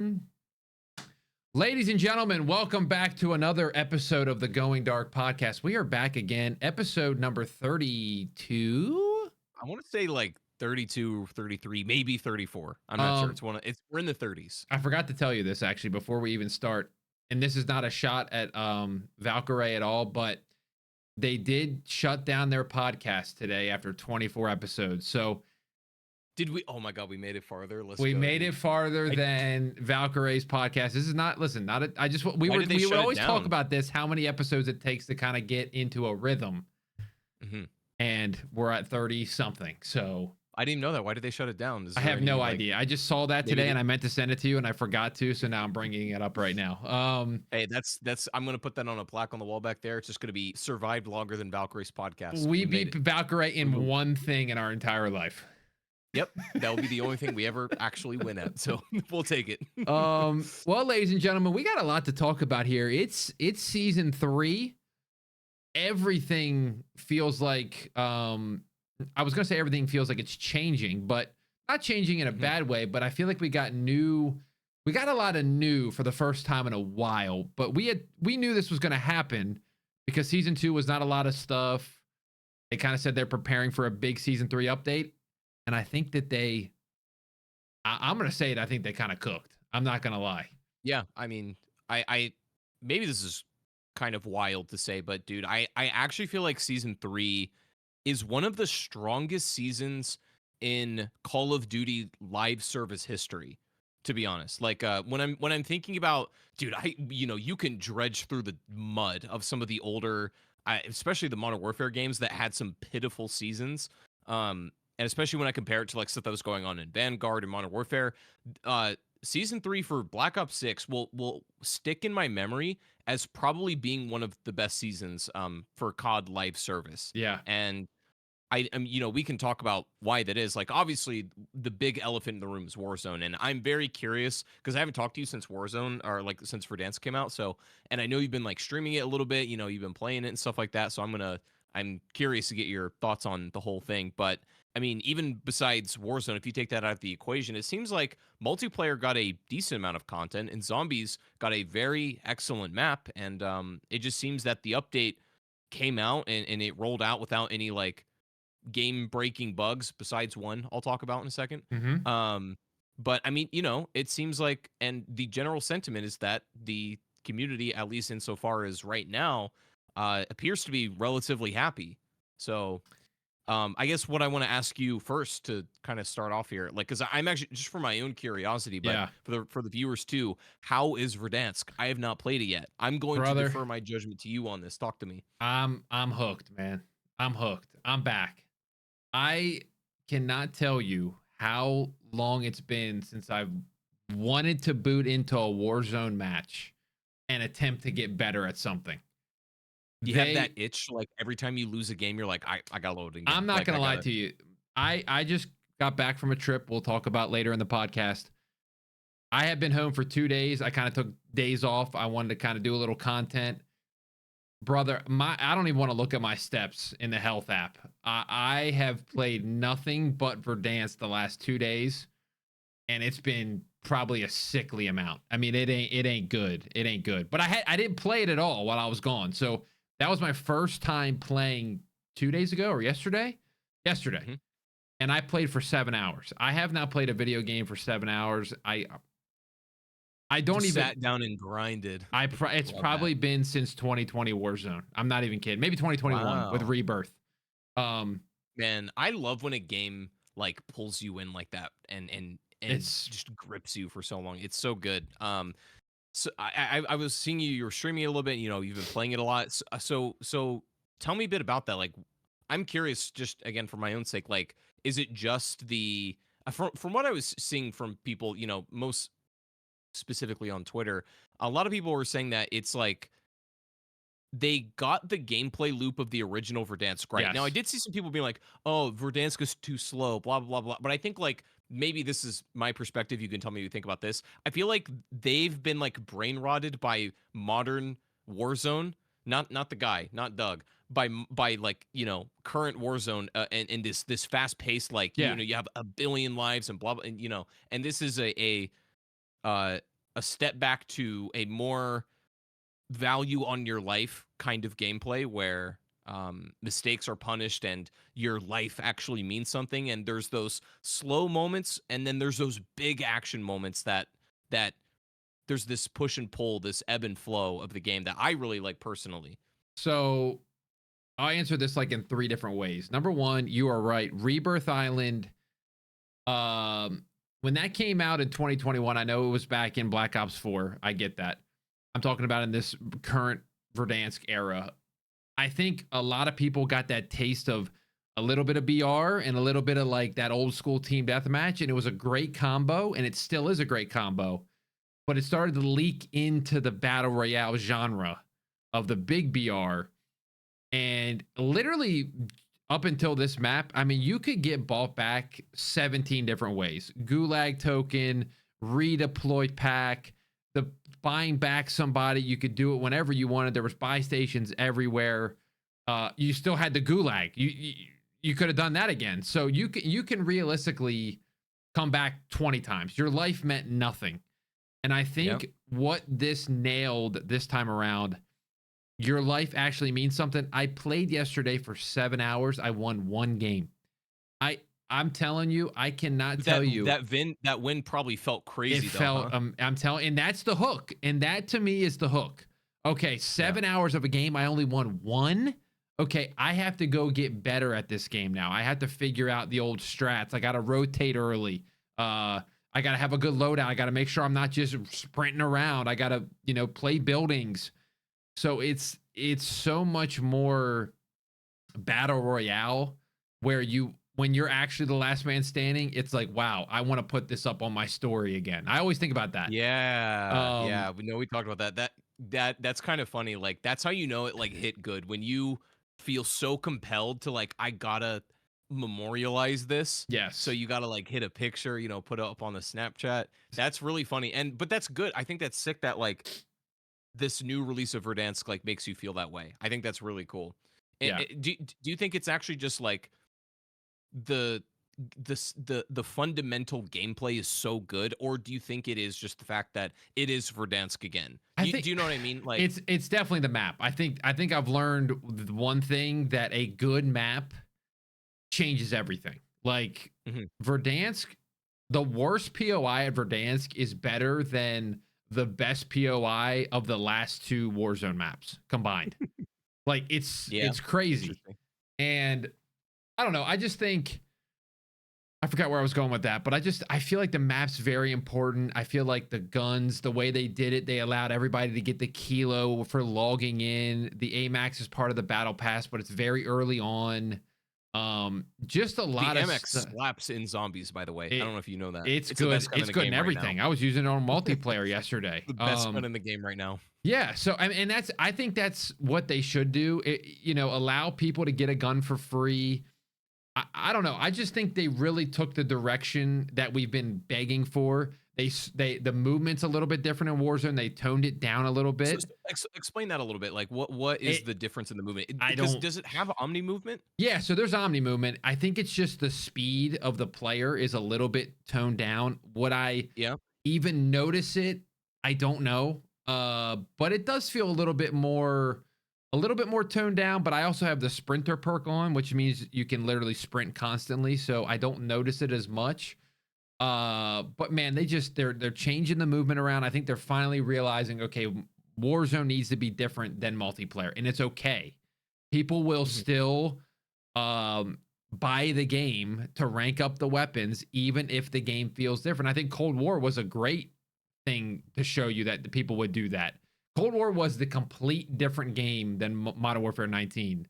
Mm. Ladies and gentlemen, welcome back to another episode of the Going Dark podcast. We are back again, episode number 32. I want to say like 32, 33, maybe 34. I'm not sure. Um, We're in the 30s. I forgot to tell you this actually before we even start, and this is not a shot at Valkyrie at all, but they did shut down their podcast today after 24 episodes. So Did we? Oh my God, we made it farther. Let's we go, made dude. it farther I, than Valkyrie's podcast. This is not, listen, not a, I just, we why were, did they we would shut it always talk down? about this, how many episodes it takes to kind of get into a rhythm, hmm and we're at 30 something. So I didn't even know that. Why did they shut it down? Is I there have any no like idea. I just saw that maybe? today and I meant to send it to you and I forgot to. So now I'm bringing it up right now. Hey, that's. I'm gonna put that on a plaque on the wall back there. It's just gonna be survived longer than Valkyrie's podcast. We We made beat it. Valkyrie We in moved. one thing in our entire life. Yep, that will be the only thing we ever actually win at. So we'll take it. Well, ladies and gentlemen, we got a lot to talk about here. It's season 3. Everything feels like I was gonna say everything feels like it's changing, but not changing in a Mhm. bad way. But I feel like we got a lot of new for the first time in a while. But we knew this was gonna happen because season 2 was not a lot of stuff. They kind of said they're preparing for a big season 3 update, and I think that I'm gonna say it. I think they kind of cooked. I'm not gonna lie. Yeah, I mean, I maybe this is kind of wild to say, but dude, I actually feel like season 3 is one of the strongest seasons in Call of Duty live service history, to be honest. Like when I'm thinking about, dude, you can dredge through the mud of some of the older especially the Modern Warfare games that had some pitiful seasons. And especially when I compare it to like stuff that was going on in Vanguard and Modern Warfare, uh season 3 for Black Ops 6 will stick in my memory as probably being one of the best seasons for COD live service. Yeah. And we can talk about why that is. Like, obviously, the big elephant in the room is Warzone, and I'm very curious because I haven't talked to you since Warzone or like since Verdansk came out. So, and I know you've been like streaming it a little bit. You've been playing it and stuff like that. So I'm curious to get your thoughts on the whole thing. But I mean, even besides Warzone, if you take that out of the equation, it seems like multiplayer got a decent amount of content, and zombies got a very excellent map. And it just seems that the update came out and it rolled out without any like game breaking bugs besides one I'll talk about in a second. Mm-hmm. Um, but I mean, it seems like, and the general sentiment is that the community, at least insofar as right now, appears to be relatively happy. So, I guess what I want to ask you first to kind of start off here, like, because I'm actually just for my own curiosity, but Yeah, for the viewers too, how is Verdansk? I have not played it yet. I'm going to brother. defer my judgment to you on this. Talk to me. I'm hooked, man. I'm hooked. I'm back. I cannot tell you how long it's been since I've wanted to boot into a Warzone match and attempt to get better at something. Do you have that They itch, like, every time you lose a game, you're like, I gotta load it again. I'm not Like, gonna I lie gotta to you. I just got back from a trip we'll talk about later in the podcast. I have been home for 2 days. I kind of took days off. I wanted to kind of do a little content. Brother, my I don't even want to look at my steps in the health app. I have played nothing but Verdansk the last 2 days, and it's been probably a sickly amount. I mean, it ain't good. It ain't good. But I didn't play it at all while I was gone. So that was my first time playing 2 days ago or yesterday. Yesterday. mhm. And I played for 7 hours. I have not played a video game for 7 hours. I don't Just even sat down and grinded. it's Love that. probably been since 2020 Warzone. I'm not even kidding. Maybe 2021 with Wow. Rebirth. Um, Man, I love when a game, like, pulls you in like that and it's just grips you for so long. It's so good. So I was seeing you were streaming it a little bit, you've been playing it a lot. So tell me a bit about that. Like, I'm curious, just again for my own sake, like, is it just the from what I was seeing from people, most specifically on Twitter, a lot of people were saying that it's like they got the gameplay loop of the original Verdansk right. Now, I yes. did see some people being like, "Oh, Verdansk is too slow," blah blah blah. But I think like maybe this is my perspective. You can tell me what you think about this. I feel like they've been like brain rotted by modern Warzone. Not the guy, not Doug. By like current Warzone and this fast paced like Yeah. you have a billion lives and blah blah and and this is a a step back to a more value on your life kind of gameplay where mistakes are punished and your life actually means something. And there's those slow moments, and then there's those big action moments that there's this push and pull, this ebb and flow of the game that I really like personally. So I'll answer this like in three different ways. Number one, you are right. Rebirth Island, when that came out in 2021, I know it was back in Black Ops 4. I get that. I'm talking about in this current Verdansk era. I think a lot of people got that taste of a little bit of BR and a little bit of like that old school team deathmatch, and it was a great combo, and it still is a great combo. But it started to leak into the battle royale genre of the big BR, and literally up until this map, I mean, you could get bought back 17 different ways. Gulag token, redeploy pack, the buying back somebody. You could do it whenever you wanted. There was buy stations everywhere. You still had the Gulag. You could have done that again. So you can realistically come back 20 times. Your life meant nothing. And I think what this nailed this time around, your life actually means something. I played yesterday for 7 hours. I won one game. I'm telling you, I cannot tell you that win probably felt crazy. It felt. Huh? I'm telling, and that's the hook. And that to me is the hook. Okay, 7 hours of a game. I only won one. Okay, I have to go get better at this game now. I have to figure out the old strats. I got to rotate early. I got to have a good loadout. I got to make sure I'm not just sprinting around. I got to, play buildings. So it's so much more battle royale where when you're actually the last man standing, it's like, wow, I want to put this up on my story again. I always think about that. Yeah. We talked about that. That's kind of funny. Like, that's how you know it like hit good, when you feel so compelled to like, I gotta memorialize this. Yes. So you gotta like hit a picture, put it up on the Snapchat. That's really funny. But that's good. I think that's sick that like this new release of Verdansk like makes you feel that way. I think that's really cool. Yeah. Do you think it's actually just like the fundamental gameplay is so good, or do you think it is just the fact that it is Verdansk again? Do you know what I mean? Like, it's definitely the map. I think I've learned one thing, that a good map changes everything. Like Verdansk, the worst POI at Verdansk is better than the best POI of the last two Warzone maps combined. Like it's crazy. And I don't know. I just think I forgot where I was going with that, but I feel like the map's very important. I feel like the guns, the way they did it, they allowed everybody to get the kilo for logging in. The AMAX is part of the battle pass, but it's very early on. Just a lot the of MX slaps in zombies, by the way. I don't know if you know that. It's good. It's good in everything. Right, I was using it on multiplayer yesterday. the best gun in the game right now. Yeah. So and I think that's what they should do. Allow people to get a gun for free. I don't know. I just think they really took the direction that we've been begging for. The movement's a little bit different in Warzone. They toned it down a little bit. So explain that a little bit. Like, what is the difference in the movement? Does it have omni movement? Yeah, so there's omni movement. I think it's just the speed of the player is a little bit toned down. Would I even notice it? I don't know. But it does feel a little bit more toned down. But I also have the sprinter perk on, which means you can literally sprint constantly. So I don't notice it as much. But man, they're changing the movement around. I think they're finally realizing, okay, Warzone needs to be different than multiplayer, and it's okay. People will still buy the game to rank up the weapons, even if the game feels different. I think Cold War was a great thing to show you that the people would do that. Cold War was the complete different game than Modern Warfare 19,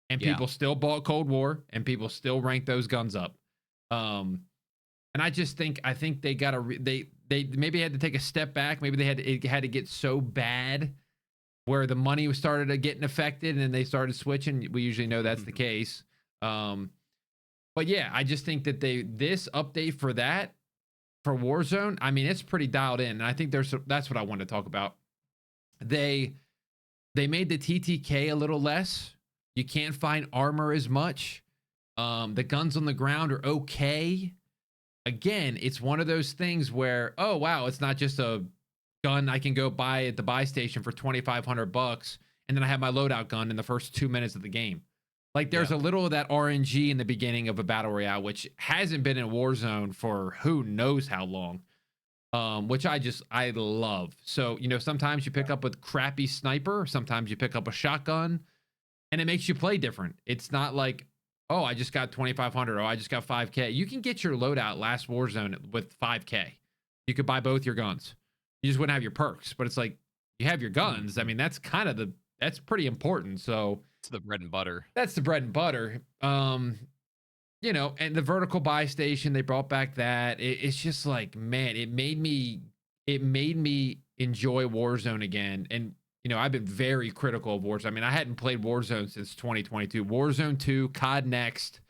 and people still bought Cold War, and people still ranked those guns up. And I think they got they maybe had to take a step back. Maybe it had to get so bad where the money was started to getting affected, and then they started switching. We usually know that's the case. But yeah, I just think that this update for Warzone, I mean, it's pretty dialed in. And I think that's what I wanted to talk about. They made the TTK a little less. You can't find armor as much. The guns on the ground are okay. Again, it's one of those things where, oh wow, it's not just a gun I can go buy at the buy station for $2,500, and then I have my loadout gun in the first 2 minutes of the game. Like there's Yeah. a little of that RNG in the beginning of a battle royale, which hasn't been in Warzone for who knows how long. Which I love. So, sometimes you pick up a crappy sniper, sometimes you pick up a shotgun, and it makes you play different. It's not like, oh, I just got 2,500, oh, I just got 5K. You can get your loadout last Warzone with 5K. You could buy both your guns. You just wouldn't have your perks, but it's like you have your guns. I mean, that's that's pretty important. So It's the bread and butter. that's the bread and butter. And the vertical buy station, they brought back that. It's just like, man, it made me enjoy Warzone again. And I've been very critical of Warzone. I mean, I hadn't played Warzone since 2022. Warzone 2, COD Next.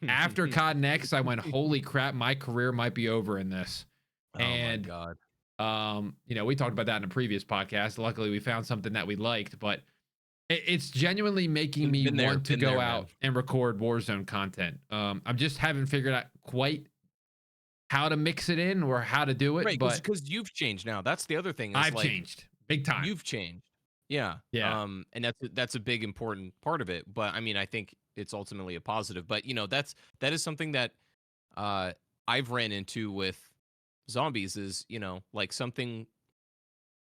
After COD Next, I went, holy crap, my career might be over in this. Oh And my god. we talked about that in a previous podcast. Luckily, we found something that we liked, but it's genuinely making me want to go out and record Warzone content. I'm just haven't figured out quite how to mix it in or how to do it. Right, But because you've changed now. That's the other thing. Is I've like, changed big time. you've changed. Yeah. Yeah. And that's a big important part of it. But I mean, I think it's ultimately a positive. But that is something that I've ran into with zombies is, like something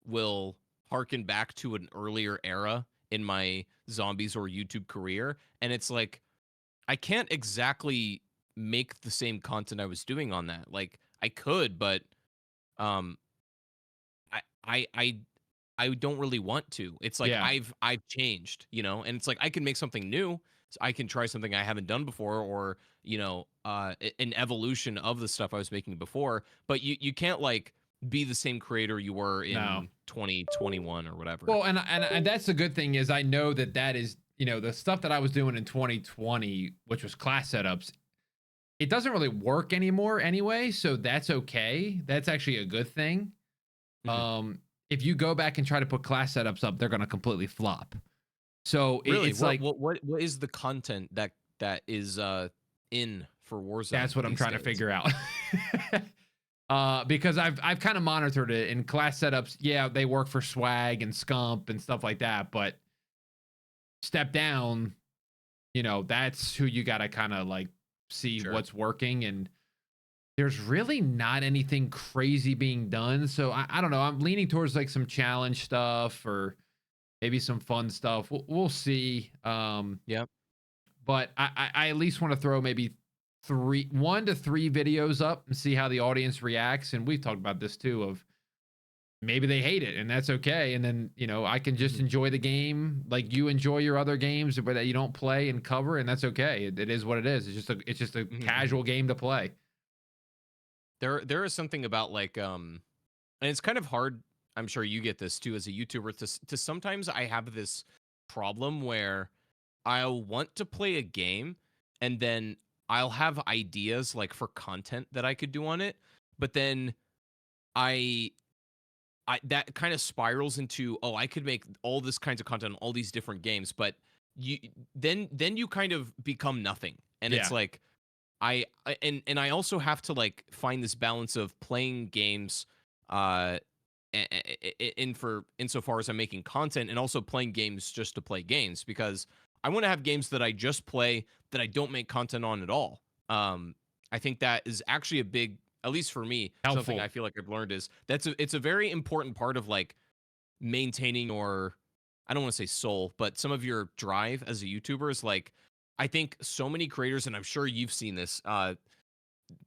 will harken back to an earlier era in my zombies or YouTube career. And it's like I can't exactly make the same content I was doing on that. Like I could, but um I I I I don't really want to. It's like Yeah. I've changed, and it's like I can make something new. So I can try something I haven't done before, or an evolution of the stuff I was making before. But you can't like be the same creator you were No. in 2021 or whatever. Well, and that's the good thing is I know that is, the stuff that I was doing in 2020, which was class setups, it doesn't really work anymore anyway. So that's okay. That's actually a good thing. Mhm. If you go back and try to put class setups up, they're going to completely flop. So Really, it's what like, what is the content that is in for Warzone that's what I'm these trying to days? figure out. Because I've kind of monitored it in class setups. Yeah, they work for swag and scump and stuff like that, but step down, that's who you got to kind of like see Sure. what's working. And there's really not anything crazy being done. So I don't know. I'm leaning towards like some challenge stuff or maybe some fun stuff. We'll see. Yep. But I at least want to throw maybe 1 to 3 videos up and see how the audience reacts. And we've talked about this too of maybe they hate it and that's okay. And then, I can just Mhm. enjoy the game like you enjoy your other games but that you don't play and cover, and that's okay. It is what it is. It's just a Mhm, mhm. casual game to play. There is something about like and it's kind of hard. I'm sure you get this too as a YouTuber to sometimes I have this problem where I'll want to play a game and then I'll have ideas like for content that I could do on it, but then I I that kind of spirals into, oh, I could make all this kinds of content on all these different games, but you then you kind of become nothing. And it's Yeah. like and I also have to like find this balance of playing games uh for insofar as I'm making content, and also playing games just to play games, because I want to have games that I just play that I don't make content on at all. I think that is actually a big, at least for me, something Helpful. I feel like I've learned is it's a very important part of like maintaining, or I don't want to say soul, but some of your drive as a YouTuber is like, I think so many creators, and I'm sure you've seen this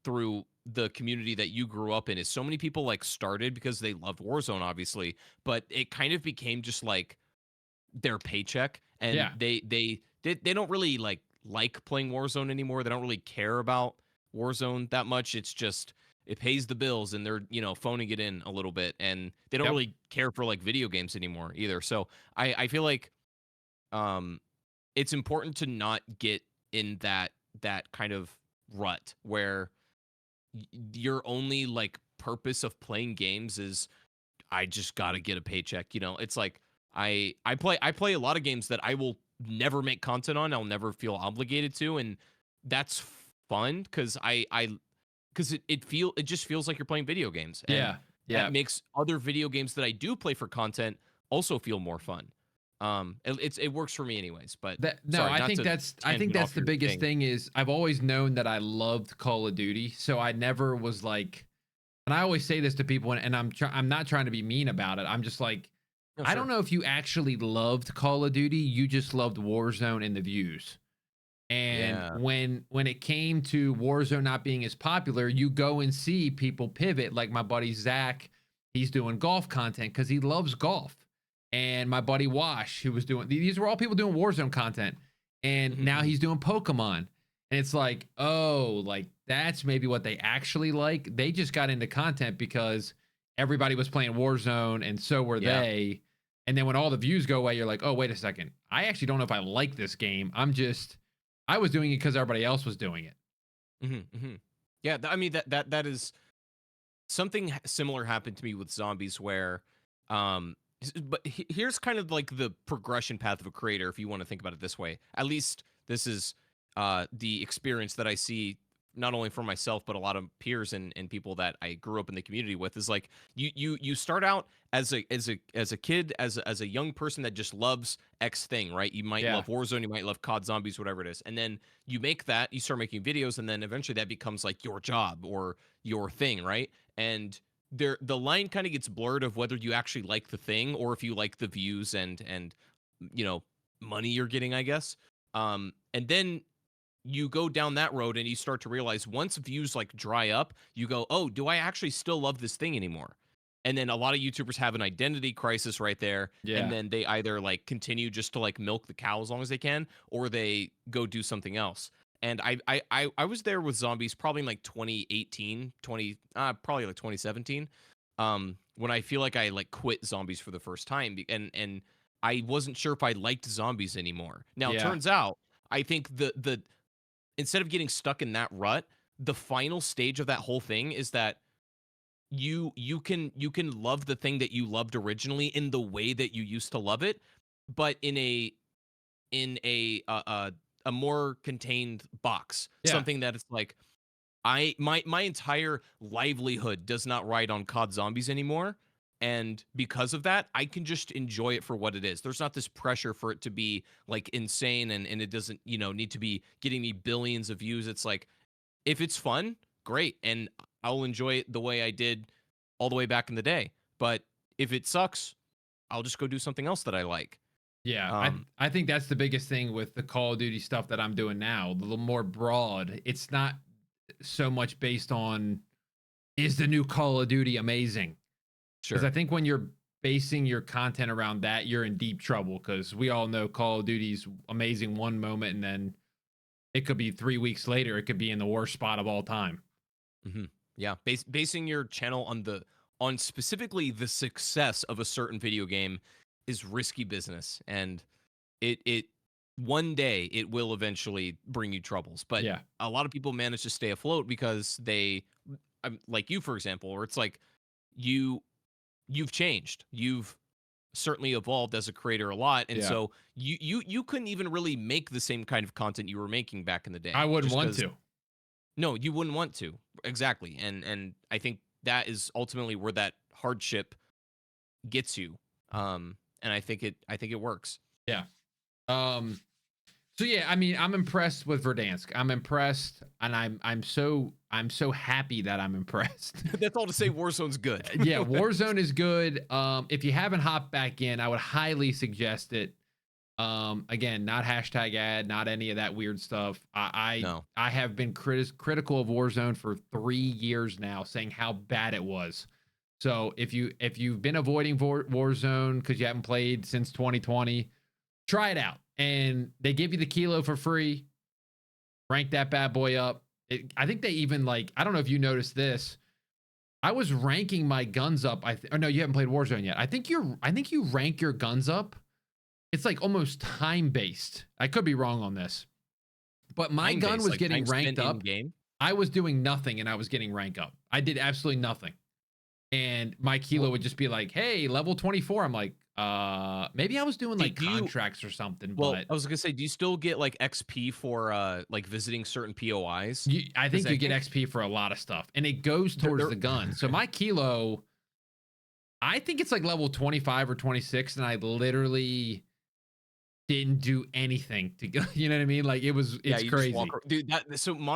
through the community that you grew up in, is so many people like started because they loved Warzone, obviously, but it kind of became just like their paycheck, and Yeah. they don't really like playing Warzone anymore. They don't really care about Warzone that much. It's just it pays the bills, and they're phoning it in a little bit, and they don't Yep. really care for like video games anymore either. So I feel like um it's important to not get in that kind of rut where your only like purpose of playing games is, I just got to get a paycheck. It's like I play a lot of games that I will never make content on. I'll never feel obligated to, and that's fun because it just feels like you're playing video games. And Yeah. Yeah. makes other video games that I do play for content also feel more fun. It works for me anyways. But That no, sorry, not to I think tangent that's off the your biggest thing. thing is I've always known that I loved Call of Duty, so I never was like, and I always say this to people, and I'm not trying to be mean about it. I'm just like, No, I don't sure. know if you actually loved Call of Duty, you just loved Warzone and the views. And Yeah. when it came to Warzone not being as popular, you go and see people pivot. Like my buddy Zach, he's doing golf content because he loves golf. And my buddy Wash, who was doing these were all people doing Warzone content. And Mhm, now mhm. he's doing Pokemon. And it's like, oh, like that's maybe what they actually like. They just got into content because everybody was playing Warzone and so were Yeah. they. And then when all the views go away, you're like, oh, wait a second. I actually don't know if I like this game. I was doing it because everybody else was doing it. Mhm, mhm. Yeah, I mean that is something similar happened to me with zombies where but here's kind of like the progression path of a creator if you want to think about it this way. At least this is the experience that I see not only for myself but a lot of peers and people that I grew up in the community with is like you start out as a kid as a young person that just loves X thing, right? You might Yeah. love Warzone, you might love COD Zombies, whatever it is. And then you make that, you start making videos and then eventually that becomes like your job or your thing, right? And the line kind of gets blurred of whether you actually like the thing or if you like the views and you know money you're getting, I guess. And then you go down that road and you start to realize once views like dry up, you go, oh, do I actually still love this thing anymore? And then a lot of YouTubers have an identity crisis right there. And Yeah. then they either like continue just to like milk the cow as long as they can, or they go do something else. And I was there with zombies probably in like 2018, probably like 2017. When I feel like I like quit zombies for the first time and I wasn't sure if I liked zombies anymore. Now, Yeah. turns out I think the instead of getting stuck in that rut, the final stage of that whole thing is that you can love the thing that you loved originally in the way that you used to love it, but in a more contained box. Yeah. Something that it's like my entire livelihood does not ride on COD Zombies anymore. And because of that, I can just enjoy it for what it is. There's not this pressure for it to be like insane and it doesn't, need to be getting me billions of views. It's like if it's fun, great. And I'll enjoy it the way I did all the way back in the day. But if it sucks, I'll just go do something else that I like. Yeah. Um, I think that's the biggest thing with the Call of Duty stuff that I'm doing now. A little more broad. It's not so much based on is the new Call of Duty amazing? Because I sure. think when you're basing your content around that, you're in deep trouble because we all know Call of Duty's amazing one moment and then it could be 3 weeks later, it could be in the worst spot of all time. hmm Yeah, basing your channel on specifically the success of a certain video game is risky business, and it one day it will eventually bring you troubles. But Yeah. a lot of people manage to stay afloat because like you, for example, or it's like you you've changed, you've certainly evolved as a creator a lot, and Yeah. so you couldn't even really make the same kind of content you were making back in the I day, wouldn't just want because to. no, you wouldn't want to. Exactly. And I think that is ultimately where that hardship gets you. And I think it works. Yeah. Um, so yeah, I mean, I'm impressed with Verdansk. I'm impressed, and I'm so happy that I'm impressed. That's all to say Warzone's good. Yeah, Warzone is good. If you haven't hopped back in, I would highly suggest it. Again, not hashtag ad, not any of that weird stuff. No. I have been critical of Warzone for 3 years now, saying how bad it was. So if you've been avoiding Warzone because you haven't played since 2020, try it out. And they give you the kilo for free. Rank that bad boy up. I think they even like, I don't know if you noticed this. I was ranking my guns up. Oh no, you haven't played Warzone yet. I think you rank your guns up. It's like almost time based. I could be wrong on this, but my Time gun based, was like getting time ranked spent in up. game. I was doing nothing and I was getting rank up. I did absolutely nothing. And my kilo Well, would just be like, hey, level 24. I'm like, maybe I was doing do, like do you contracts or something, well, but I was gonna say, do you still get like XP for like visiting certain POIs? I Because think you I get think XP for a lot of stuff and it goes towards they're the gun. So my kilo I think it's like level 25 or 26, and I literally didn't do anything to go. You know what I mean? Like Yeah, it's you just walk, crazy. dude.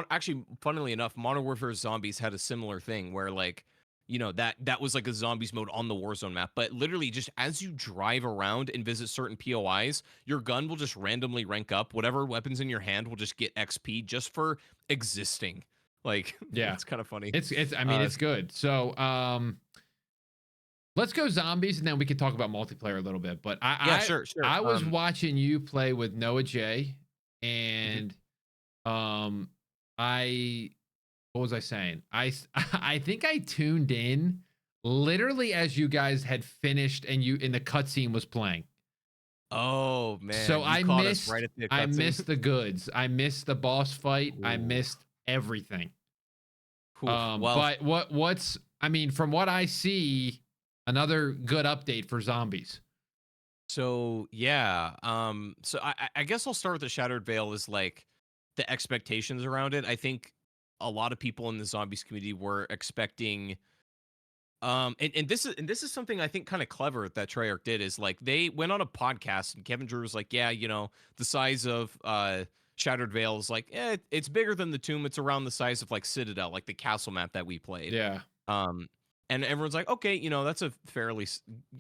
Actually, funnily enough, Modern Warfare Zombies had a similar thing where like, that was like a zombies mode on the Warzone map. But literally, just as you drive around and visit certain POIs, your gun will just randomly rank up. Whatever weapons in your hand will just get XP just for existing. Like, Yeah. it's kind of funny. It's I mean, it's good. So, let's go zombies, and then we can talk about multiplayer a little bit. But Yeah, sure, sure. I was watching you play with Noah J, Mhm. and um I what was I saying? I think I tuned in literally as you guys had finished and the cutscene was playing. Oh So man, you caught us right at the I cutscene. missed the goods. I missed the boss fight. I Ooh, missed everything. well, But what's I mean, from what I see, another good update for zombies. so yeah, so I guess I'll start with the Shattered Veil is like the expectations around it. I think a lot of people in the zombies community were expecting, and this is something I think kind of clever that Treyarch did is like they went on a podcast and Kevin Drew was like, yeah, the size of Shattered Veil is like, it's bigger than the tomb. It's around the size of like Citadel, like the castle map that we played. Yeah. Um, and everyone's like, okay, that's a fairly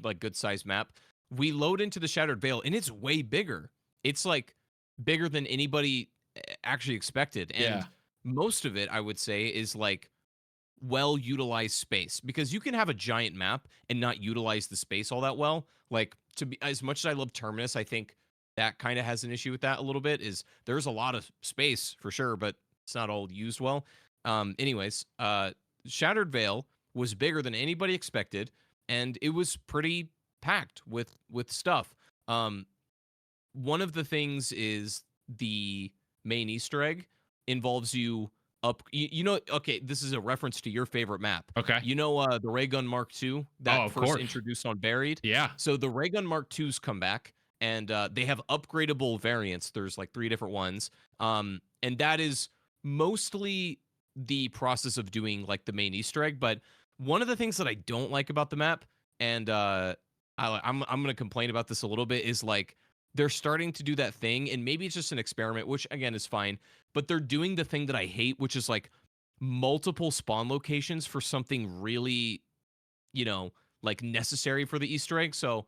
like good sized map. We load into the Shattered Veil, and it's way bigger. It's like bigger than anybody actually expected, Yeah. and most of it, I would say, is like well utilized space because you can have a giant map and not utilize the space all that well. Like to be as much as I love Terminus, I think that kind of has an issue with that a little bit. Is there's a lot of space for sure, but it's not all used well. Anyways, Shattered Veil was bigger than anybody expected, and it was pretty packed with stuff. Um, One of the things is the main Easter egg involves you up. Okay, this is a reference to your favorite map. Okay. The Ray Gun Mark II Oh, that of first course. introduced on Buried. Yeah. So the Ray Gun Mark IIs come back, and they have upgradable variants. There's like three different ones, and that is mostly the process of doing like the main Easter egg. But one of the things that I don't like about the map, and I'm gonna complain about this a little bit, is like they're starting to do that thing, and maybe it's just an experiment, which again is fine, but they're doing the thing that I hate, which is like multiple spawn locations for something really, you know, like necessary for the Easter egg. So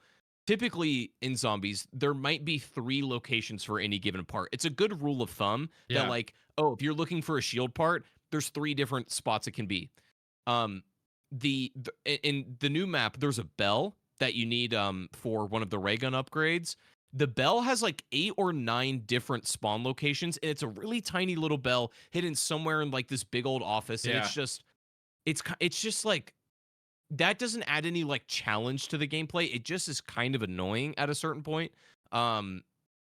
typically in zombies, there might be three locations for any given part. It's a good rule of thumb that Yeah. like, oh, if you're looking for a shield part, there's three different spots it can be. Um, in the new map, there's a bell that you need for one of the ray gun upgrades. The bell has like 8 or 9 different spawn locations, and it's a really tiny little bell hidden somewhere in like this big old office, and Yeah. it's just like that doesn't add any like challenge to the gameplay. It just is kind of annoying at a certain point. Um,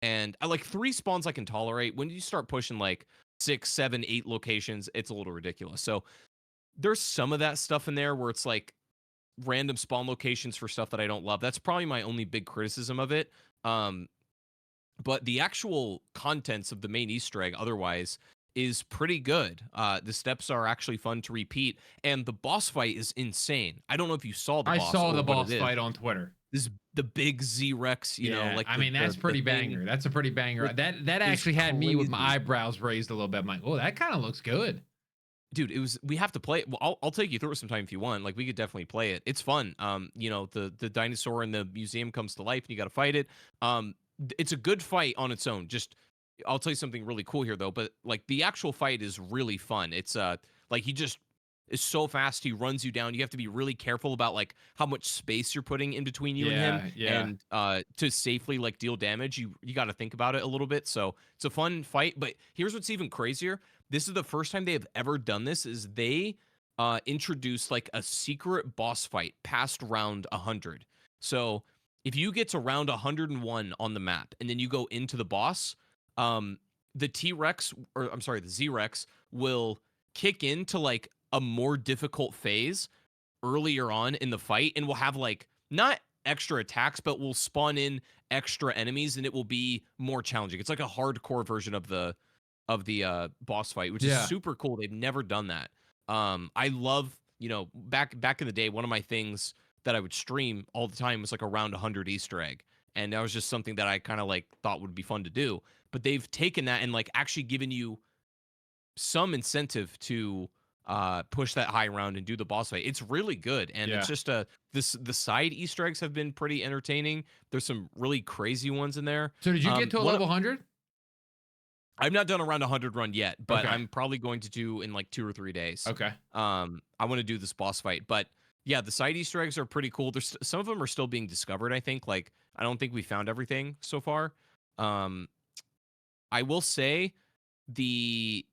and I like 3 spawns I can tolerate. When you start pushing like 6, 7, 8 locations, it's a little ridiculous. So there's some of that stuff in there where it's like random spawn locations for stuff that I don't love. That's probably my only big criticism of it. Um, but the actual contents of the main Easter egg, otherwise, is pretty good. The steps are actually fun to repeat, and the boss fight is insane. I don't know if you saw the I boss saw or the what it boss is. fight on Twitter. This the big Z Rex, Yeah, like I the mean the that's the pretty thing banger. That's a pretty banger. that That is actually had me with my crazy. eyebrows raised a little bit. I'm like, oh, that kind of looks good. Dude, we have to play it. Well, I'll take you through it sometime if you want. Like we could definitely play it. It's fun. The dinosaur in the museum comes to life and you got to fight it. It's a good fight on its own. Just I'll tell you something really cool here though, but like the actual fight is really fun. It's like he just is so fast, he runs you down. You have to be really careful about like how much space you're putting in between you and him, Yeah, yeah. and to safely like deal damage, you got to think about it a little bit. So it's a fun fight. But here's what's even crazier: this is the first time they have ever done this. Is they introduced like a secret boss fight past round 100. So if you get to round 101 on the map and then you go into the boss, um, the T-Rex, or I'm sorry, the Z-Rex will kick into like a more difficult phase earlier on in the fight, and will have like not extra attacks, but will spawn in extra enemies, and it will be more challenging. It's like a hardcore version of the boss fight, which is Yeah. super cool. They've never done that. I love, back in the day, one of my things that I would stream all the time was like around 100 Easter egg. And that was just something that I kind of like thought would be fun to do. But they've taken that and like actually given you some incentive to push that high round and do the boss fight. It's really good. And it's Yeah. just the side Easter eggs have been pretty entertaining. There's some really crazy ones in there. So did you get to a level 100? I've not done around 100 run yet, but Okay. I'm probably going to do in like 2 or 3 days. Okay. I want to do this boss fight, but yeah, the side Easter eggs are pretty cool. There's some of them are still being discovered. I think like I don't think we found everything so far. I will say the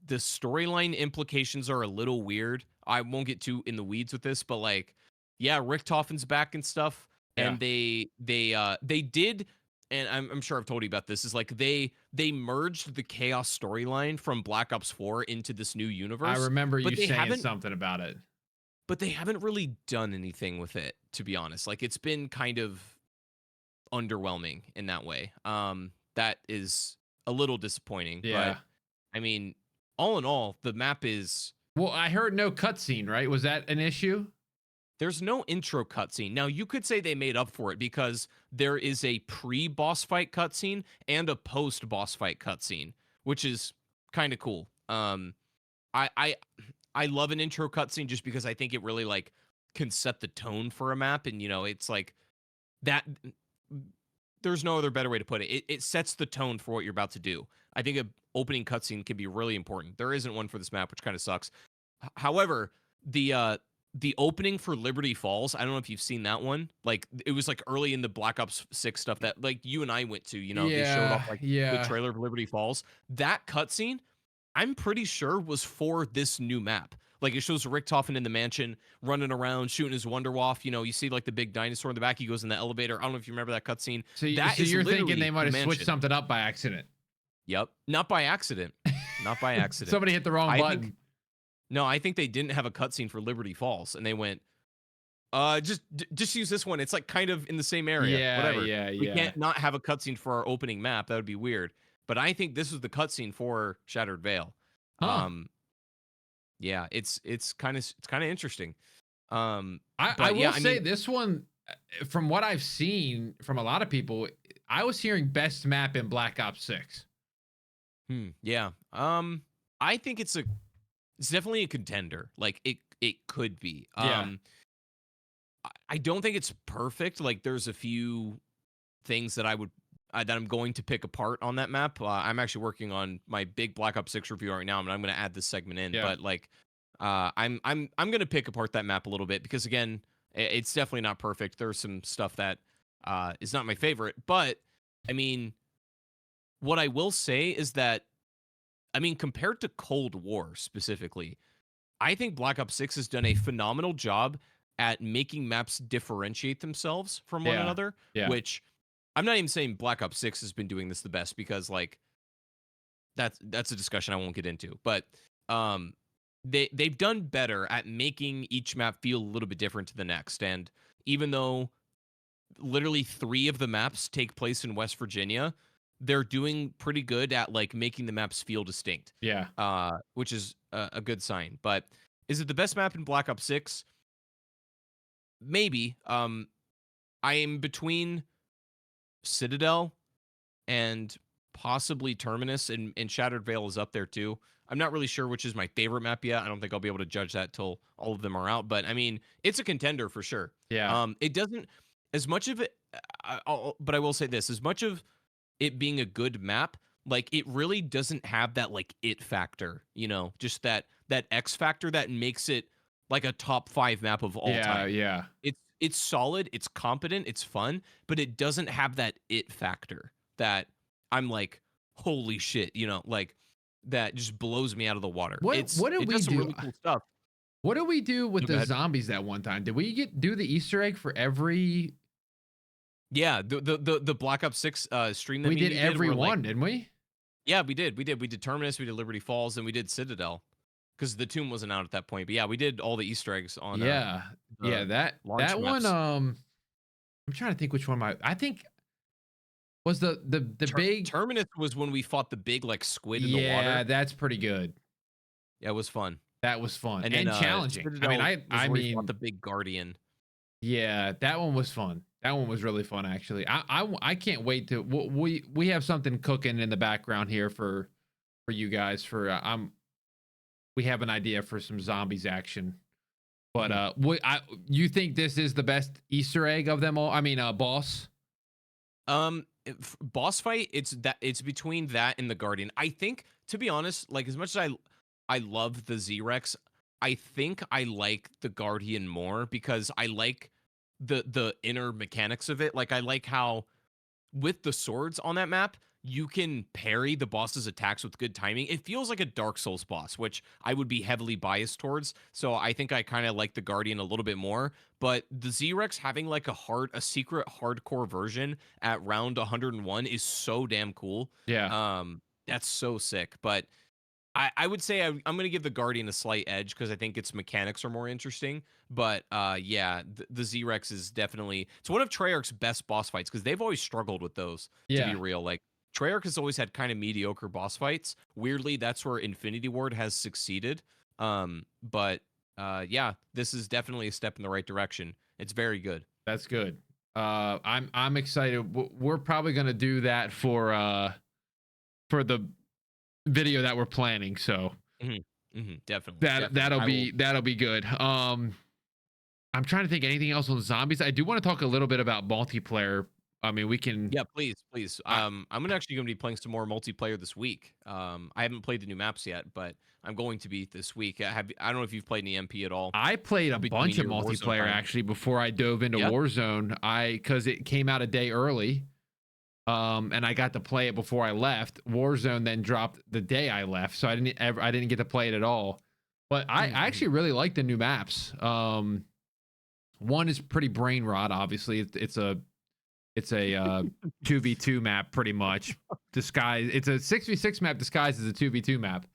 storyline implications are a little weird. I won't get too in the weeds with this, but like, yeah, Richtofen's back and stuff, and they did, and I'm sure I've told you about this. Is like they merged the Chaos storyline from Black Ops 4 into this new universe. I remember you saying something about it, but they haven't really done anything with it, to be honest. Like it's been kind of underwhelming in that way. That is a little disappointing. Yeah. But I mean, all in all, the map is. Well, I heard no cutscene, right? Was that an issue? There's no intro cutscene. Now, you could say they made up for it because there is a pre-boss fight cutscene and a post-boss fight cutscene, which is kind of cool. I love an intro cutscene just because I think it really like can set the tone for a map, and you know, it's like that. There's no other better way to put it. It sets the tone for what you're about to do. I think a opening cutscene can be really important. There isn't one for this map, which kind of sucks. However, the opening for Liberty Falls, I don't know if you've seen that one. Like it was like early in the Black Ops 6 stuff that like you and I went to, you know, they showed off like the trailer of Liberty Falls. That cutscene, I'm pretty sure was for this new map. Like it shows Richtofen in the mansion running around shooting his Wunderwaffe. You know, you see like the big dinosaur in the back. He goes in the elevator. I don't know if you remember that cutscene. So that so is you're thinking literally they might have the switched mansion. something up by accident? Yep, not by accident. Not by accident. Somebody hit the wrong button. No, I think they didn't have a cutscene for Liberty Falls, and they went, just use this one. It's like kind of in the same area. Yeah, whatever. yeah, We yeah. can't not have a cutscene for our opening map. That would be weird. But I think this was the cutscene for Shattered Veil. Huh. Yeah, it's kind of interesting. I will say this one, from what I've seen from a lot of people, I was hearing best map in Black Ops 6. Yeah. I think it's definitely a contender. Like it could be. I don't think it's perfect. Like there's a few things that that I'm going to pick apart on that map. I'm actually working on my big Black Ops 6 review right now, and I'm going to add this segment in. Yeah. But like, I'm going to pick apart that map a little bit because again, it's definitely not perfect. There's some stuff that is not my favorite. But I mean, what I will say is that, I mean, compared to Cold War specifically, I think Black Ops 6 has done a phenomenal job at making maps differentiate themselves from one another, which I'm not even saying Black Ops 6 has been doing this the best because like that's a discussion I won't get into, but they've done better at making each map feel a little bit different to the next. And even though literally 3 of the maps take place in West Virginia, they're doing pretty good at like making the maps feel distinct. Yeah. Which is a good sign. But is it the best map in Black Ops 6? Maybe. I am between Citadel and possibly Terminus, and Shattered Veil is up there too. I'm not really sure which is my favorite map yet. I don't think I'll be able to judge that till all of them are out. But I mean, it's a contender for sure. Yeah. It doesn't as much of it, but I will say this: as much of it being a good map, like it really doesn't have that like it factor. You know, just that X factor that makes it like a top 5 map of all time. Yeah. It's solid, it's competent, it's fun, but it doesn't have that it factor that I'm like, holy shit, you know, like that just blows me out of the water. What did we do? Some really cool stuff. What did we do with the zombies that one time? Did we do the Easter egg for every? Yeah, the Black Ops 6 stream that we did every one, like, didn't we? Yeah, we did. We did Terminus, we did Liberty Falls, and we did Citadel. Because the tomb wasn't out at that point. But yeah, we did all the Easter eggs on that one. I'm trying to think which one I think was the big Terminus was when we fought the big like squid in the water. Yeah, that's pretty good. Yeah, it was fun. That was fun and then, challenging. Citadel I mean, fought the big guardian. Yeah, that one was fun. That one was really fun, actually. I can't wait to we have something cooking in the background here for you guys. For we have an idea for some zombies action. But Mhm. you think this is the best Easter egg of them all? I mean, boss. Boss fight, it's between that and the Guardian. I think, to be honest, like as much as I love the Z-Rex, I think I like the Guardian more because I like the inner mechanics of it. Like I like how with the swords on that map, you can parry the boss's attacks with good timing. It feels like a Dark Souls boss, which I would be heavily biased towards. So I think I kind of like the Guardian a little bit more. But the Z-Rex having like a secret hardcore version at round 101 is so damn cool. Yeah, That's so sick. But I would say I'm going to give the Guardian a slight edge because I think its mechanics are more interesting. But yeah, the Z-Rex is definitely it's one of Treyarch's best boss fights because they've always struggled with those. To be yeah, real, like Treyarch has always had kind of mediocre boss fights. Weirdly, that's where Infinity Ward has succeeded. But yeah, this is definitely a step in the right direction. It's very good. that's good. I'm excited. We're probably gonna do that for the video that we're planning. So Definitely, definitely. I will. that'll be good. I'm trying to think anything else on zombies. I do want to talk a little bit about multiplayer. I mean, we can. Yeah, please, please. I, Actually gonna be playing some more multiplayer this week. I haven't played the new maps yet, but I'm going to be this week. I don't know if you've played any MP at all I played a between bunch of your Warzone multiplayer time. actually before I dove into Yeah. Warzone. Because it came out a day early. And I got to play it before I left. Warzone then dropped the day I left, so I didn't get to play it at all. But I Mhm. actually really like the new maps. One is pretty brain rot. Obviously, it's a 2v2 map pretty much. Disguise. It's a 6v6 map disguised as a 2v2 map.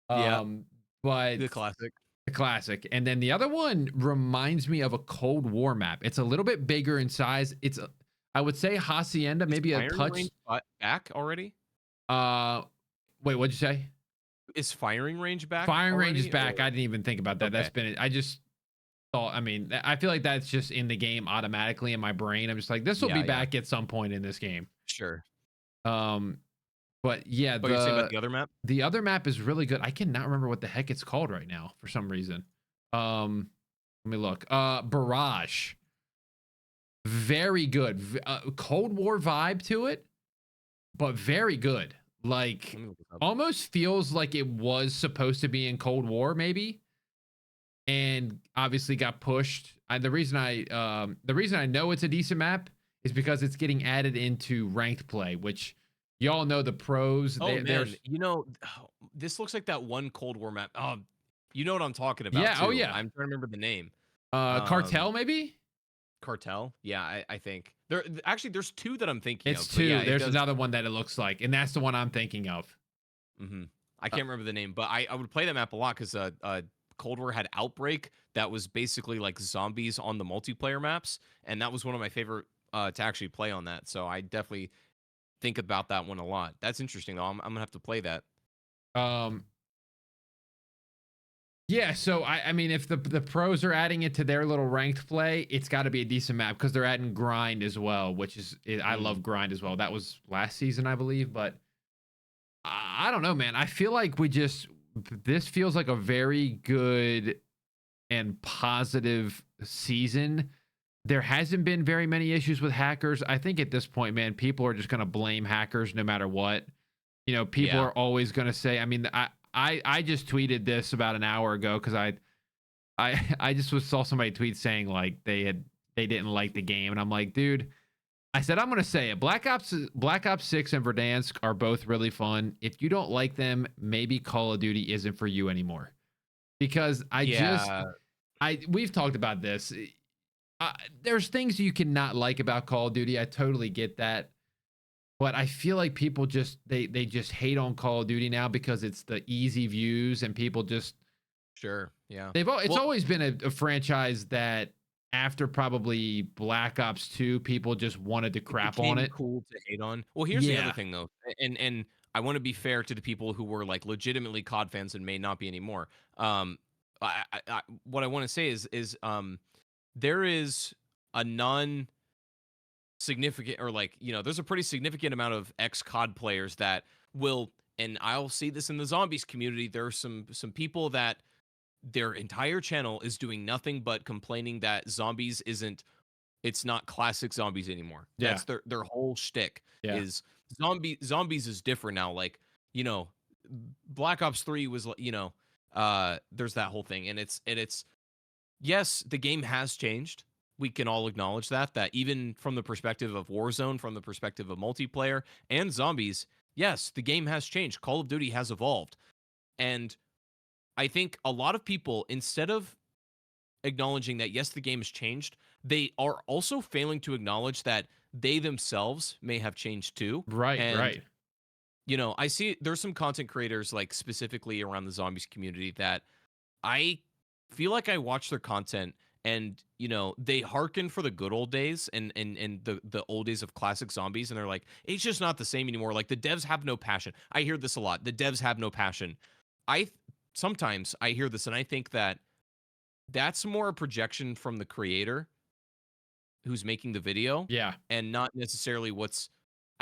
Yeah, Um, but the classic. a classic. And then the other one reminds me of a Cold War map. It's a little bit bigger in size. I would say Hacienda, Is maybe a firing touch. range back already? Uh, Wait, what'd you say? Is firing range back Firing range is already? back. Or I didn't even think about that. okay, I just thought, I mean, I feel like that's just in the game automatically in my brain. I'm just like, this will be yeah, yeah, back at some point in this game. sure. Um, but yeah, Oh, you're saying about the other map? the other map is really good. I cannot remember what the heck it's called right now for some reason. Um, Let me look. Barrage. Very good. Cold War vibe to it, but very good. Like Let me look this up. almost feels like it was supposed to be in Cold War, maybe, and obviously got pushed. The reason I know it's a decent map is because it's getting added into ranked play, which y'all know the pros. Oh There's man, this looks like that one Cold War map. You know what I'm talking about yeah, oh too. yeah, I'm trying to remember the name. Cartel Um, maybe. Cartel. Yeah, I think actually there's two that I'm thinking It's of, but yeah, two. it There's does. another one that it looks like, and that's the one I'm thinking of. hmm I Uh, can't remember the name, but I would play that map a lot because Cold War had Outbreak that was basically like zombies on the multiplayer maps, and that was one of my favorite to actually play on that. So I definitely think about that one a lot. That's interesting though. I'm gonna have to play that. um, Yeah, so I mean, if the pros are adding it to their little ranked play, it's got to be a decent map because they're adding grind as well, which is I Mm, love grind as well. That was last season, I believe, but I don't know, man. I feel like this feels like a very good and positive season. There hasn't been very many issues with hackers. I think at this point, man, people are just going to blame hackers no matter what. You know, people yeah. are always going to say. I mean, I just tweeted this about an hour ago because I just saw somebody tweet saying like they didn't like the game, and I'm like, dude, I said I'm gonna say it. Black Ops 6 and Verdansk are both really fun. If you don't like them, maybe Call of Duty isn't for you anymore. Because Yeah. I we've talked about this. There's things you cannot like about Call of Duty. I totally get that. But I feel like people just they just hate on Call of Duty now because it's the easy views and people just Sure. Yeah. it's Well, always been a franchise that after probably Black Ops 2, people just wanted to it crap on became it. cool to hate on. Well, here's the other Yeah. thing though, and I want to be fair to the people who were like legitimately COD fans and may not be anymore. What I want to say is there is a non significant, or like, there's a pretty significant amount of ex COD players that will, and I'll see this in the zombies community. There are some people that their entire channel is doing nothing but complaining that zombies isn't it's not classic zombies anymore. Yeah. That's their whole shtick Yeah. is zombies is different now. Like, you know, Black Ops 3 was like, there's that whole thing. And it's yes, the game has changed. We can all acknowledge that even from the perspective of Warzone, from the perspective of multiplayer and zombies, yes, the game has changed. Call of Duty has evolved. And I think a lot of people, instead of acknowledging that yes, the game has changed, they are also failing to acknowledge that they themselves may have changed too. Right. And Right. I see there's some content creators, like specifically around the zombies community, that I feel like I watch their content, and they hearken for the good old days and the old days of classic zombies, and they're like, it's just not the same anymore. Like, the devs have no passion. I hear this a lot. The devs have no passion. I Sometimes I hear this and I think that that's more a projection from the creator who's making the video, Yeah. and not necessarily what's.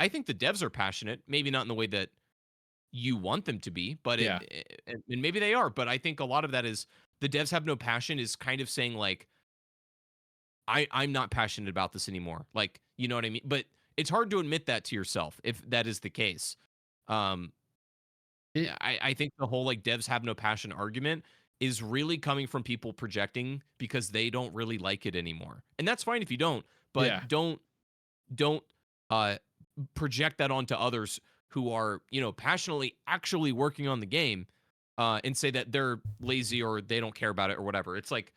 I think the devs are passionate, maybe not in the way that you want them to be, but Yeah. and maybe they are, but I think a lot of that is the devs have no passion is kind of saying like, I'm not passionate about this anymore. Like, you know what I mean? But it's hard to admit that to yourself if that is the case. Um, It, I think the whole like devs have no passion argument is really coming from people projecting because they don't really like it anymore. And that's fine if you don't, yeah. but don't uh project that onto others who are, passionately actually working on the game, and say that they're lazy or they don't care about it or whatever. It's like,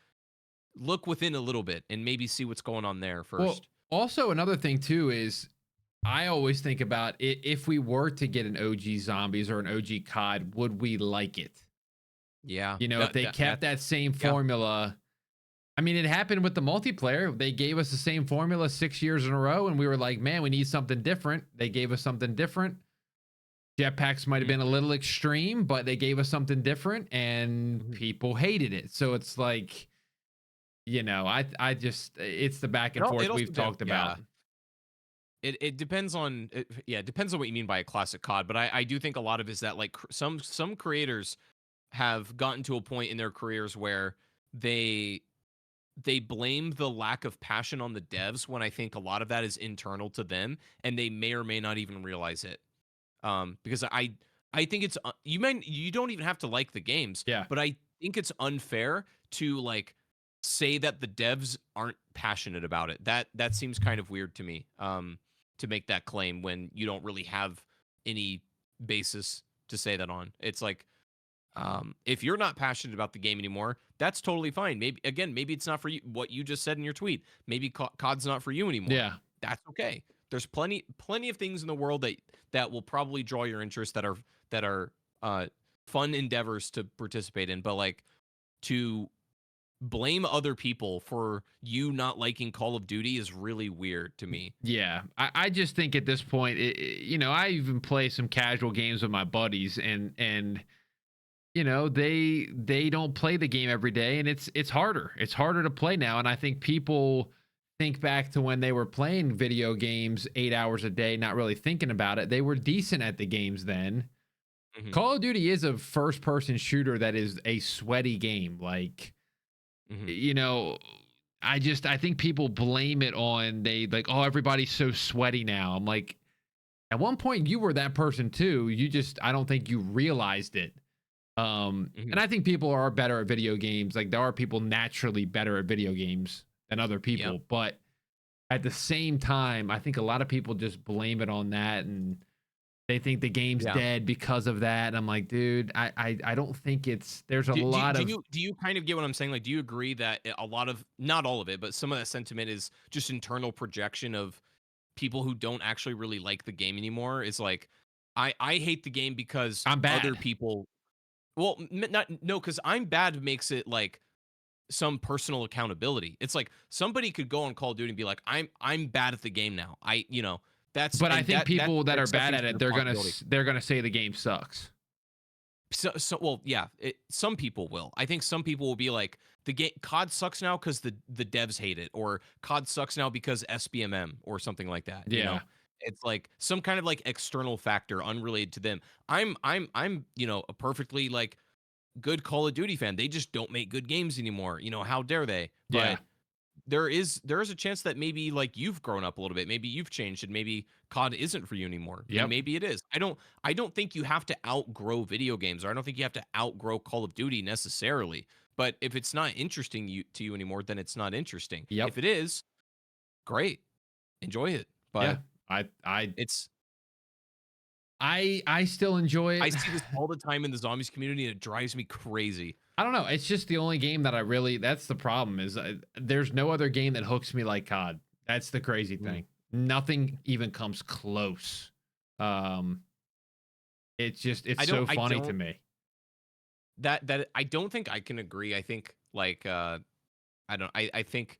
look within a little bit and maybe see what's going on there Well, first. also another thing too is I always think about it, if we were to get an OG zombies or an OG COD, would we like it? Yeah. If they kept that same yeah. formula. I mean, it happened with the multiplayer. They gave us the same formula 6 years in a row, and we were like, man, we need something different. They gave us something different. Jetpacks might have been a little extreme, but they gave us something different, and people hated it. So it's like, I just, it's the back and forth we've talked about. It depends on it depends on what you mean by a classic COD, but I do think a lot of it is that, like, some creators have gotten to a point in their careers where they blame the lack of passion on the devs, when I think a lot of that is internal to them and they may or may not even realize it. Because I think it's you don't even have to like the games, Yeah. but I think it's unfair to like say that the devs aren't passionate about it. That seems kind of weird to me. To make that claim when you don't really have any basis to say that on. It's like, if you're not passionate about the game anymore, that's totally fine. Maybe it's not for you. What you just said in your tweet, maybe COD's not for you anymore. Yeah. That's okay. There's plenty of things in the world that will probably draw your interest, that are fun endeavors to participate in. But like, to blame other people for you not liking Call of Duty is really weird to me. Yeah. I just think at this point, I even play some casual games with my buddies, and they don't play the game every day, and it's harder to play now. And I think people think back to when they were playing video games 8 hours a day, not really thinking about it. They were decent at the games then. Mhm. Call of Duty is a first person shooter that is a sweaty game. Like, Mhm. I think people blame it on, they like, oh, everybody's so sweaty now. I'm like, at one point you were that person too. I don't think you realized it. And Mhm. I think people are better at video games. Like, there are people naturally better at video games than other Yep. people, but at the same time, I think a lot of people just blame it on that, and they think the game's Yeah. dead because of that. And I'm like, dude, I don't think there's a Do, do, lot do of. you do you kind of get what I'm saying? Like, do you agree that a lot of, not all of it, but some of that sentiment is just internal projection of people who don't actually really like the game anymore? Is like, I hate the game because I'm other bad. people. Well, not no, because I'm bad makes it like some personal accountability. It's like somebody could go on Call of Duty and be like, I'm bad at the game now. That's But I and think that people that they're are bad accepting at some it, responsibility. they're gonna say the game sucks. Well, yeah, some people will. I think some people will be like, the game COD sucks now because the devs hate it, or COD sucks now because SBMM or something like that. Yeah. It's like some kind of like external factor unrelated to them. I'm a perfectly like good Call of Duty fan. They just don't make good games anymore. How dare they? Yeah. But there is a chance that maybe like you've grown up a little bit, maybe you've changed, and maybe COD isn't for you anymore, and Yep. maybe it is. I don't think you have to outgrow video games, or I don't think you have to outgrow Call of Duty necessarily. But if it's not interesting to you anymore, then it's not interesting. Yep. If it is, great, enjoy it. Yeah. But I I it's I still enjoy I it. see this all the time in the zombies community, and it drives me crazy. I don't know. It's just the only game that I really. That's the problem. Is there's no other game that hooks me like COD. That's the crazy Mm. thing. Nothing even comes close. Um, it's I so don't I funny to don't me. that I don't think I can agree. I think like I don't I think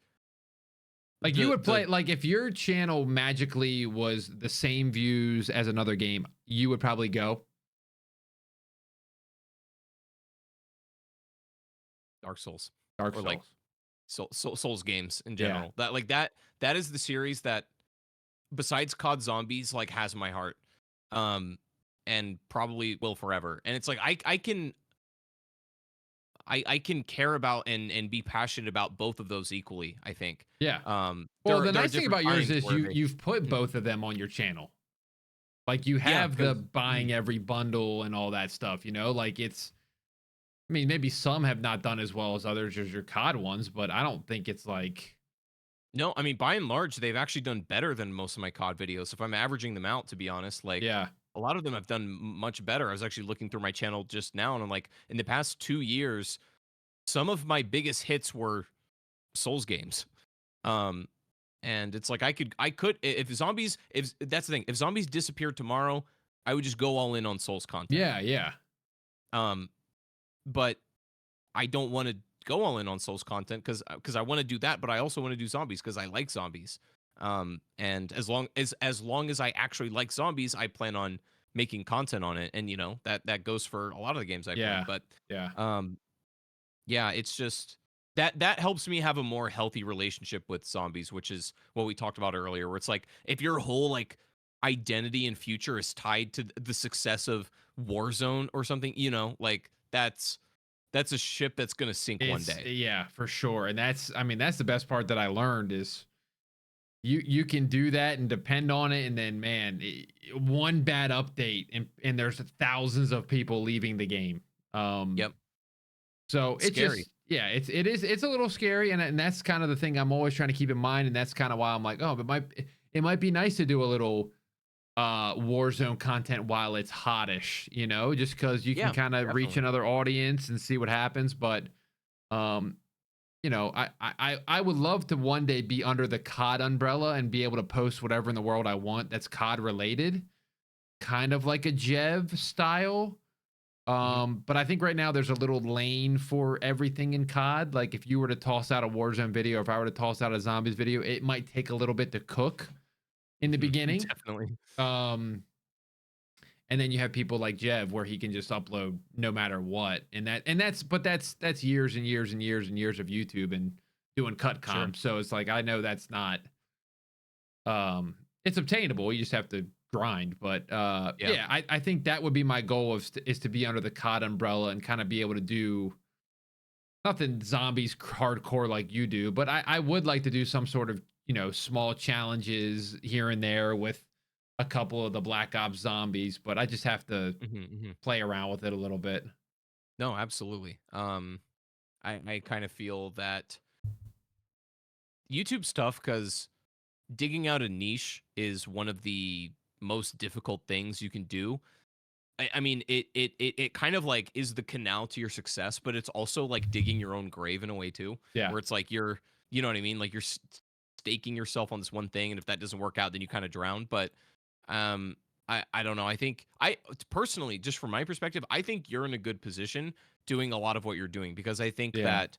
Like you would the play like if your channel magically was the same views as another game, you would probably go. Dark Souls, Dark or like Souls. Souls games in Yeah. general. That is the series that, besides COD Zombies, like has my heart, um, and probably will forever. And it's like I can care about and be passionate about both of those equally. I think. Yeah. Well, There the there are nice thing different about yours times is where they. you've put Mhm. both of them on your channel. Like you Yeah, have the because buying every bundle and all that stuff, like it's I mean, maybe some have not done as well as others as your COD ones, but I don't think it's like no, I mean, by and large, they've actually done better than most of my COD videos. If I'm averaging them out, to be honest, like yeah. a lot of them have done much better. I was actually looking through my channel just now, and I'm like, in the past 2 years, some of my biggest hits were Souls games. Um, and it's like if zombies, if that's the thing, if zombies disappeared tomorrow, I would just go all in on Souls content. Yeah, yeah. Um, but I don't want to go all in on Souls content because I want to do that, but I also want to do zombies because I like zombies. And as long as I actually like zombies, I plan on making content on it, and that goes for a lot of the games I play. Yeah. But Yeah. um, yeah, it's just that helps me have a more healthy relationship with zombies, which is what we talked about earlier, where it's like if your whole like identity and future is tied to the success of Warzone or something, like that's a ship that's gonna sink one It's day. yeah, for sure. And that's I mean, that's the best part that I learned is you can do that and depend on it and then man, one bad update and there's thousands of people leaving the game. Um Yep, So it's it scary. just yeah, it's a little scary, and that's kind of the thing I'm always trying to keep in mind, and that's kind of why I'm like, oh, it might be nice to do a little Warzone content while it's hottish, just because you can Yeah, kind of reach definitely. another audience and see what happens. But um, I would love to one day be under the COD umbrella and be able to post whatever in the world I want that's COD related, kind of like a Jev style. Mhm. But I think right now there's a little lane for everything in COD. Like if you were to toss out a Warzone video, if I were to toss out a zombies video, it might take a little bit to cook in the Mhm. beginning. Definitely. Um, and then you have people like Jev where he can just upload no matter what. But that's years and years and years and years of YouTube and doing cut Sure. comms. So it's like I know that's not it's obtainable. You just have to grind. But Yeah. yeah, I think that would be my goal is to be under the COD umbrella and kind of be able to do nothing zombies hardcore like you do, but I would like to do some sort of small challenges here and there with a couple of the Black Ops zombies, but I just have to Mhm, mhm. play around with it a little bit. No, absolutely. I kind of feel that YouTube stuff, because digging out a niche is one of the most difficult things you can do. I mean, it kind of like is the canal to your success, but it's also like digging your own grave in a way too, Yeah. where it's like you know what I mean? Like you're staking yourself on this one thing, and if that doesn't work out, then you kind of drown. But um, I don't know. I think I personally, just from my perspective, I think you're in a good position doing a lot of what you're doing, because I think Yeah. that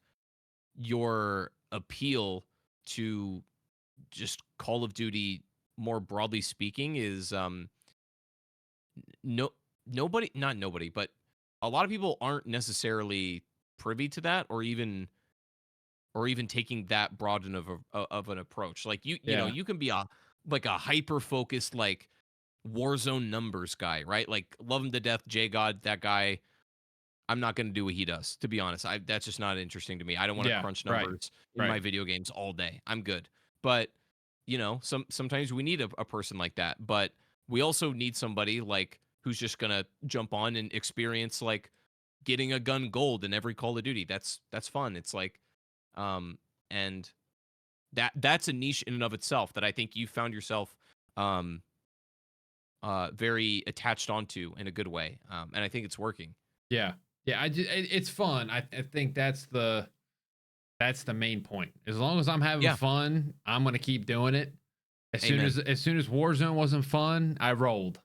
your appeal to just Call of Duty, more broadly speaking, is no nobody, not nobody, but a lot of people aren't necessarily privy to that, or even taking that broad of an approach. Like you know, Yeah. you can be a like a hyper focused like Warzone numbers guy, right? Like love him to death, J God, that guy. I'm not going to do what he does, to be honest. That's just not interesting to me. I don't want to Yeah. crunch Right. numbers in Right. my video games all day. I'm good. But you know, sometimes we need a person like that. But we also need somebody like who's just gonna jump on and experience like getting a gun gold in every Call of Duty. That's fun. It's like, um, and that's a niche in and of itself that I think you found yourself um very attached onto in a good way. And I think it's working. Yeah. Yeah. It's fun. I think that's the main point. As long as I'm having Yeah. fun, I'm gonna keep doing it. Amen. As soon as Warzone wasn't fun, I rolled.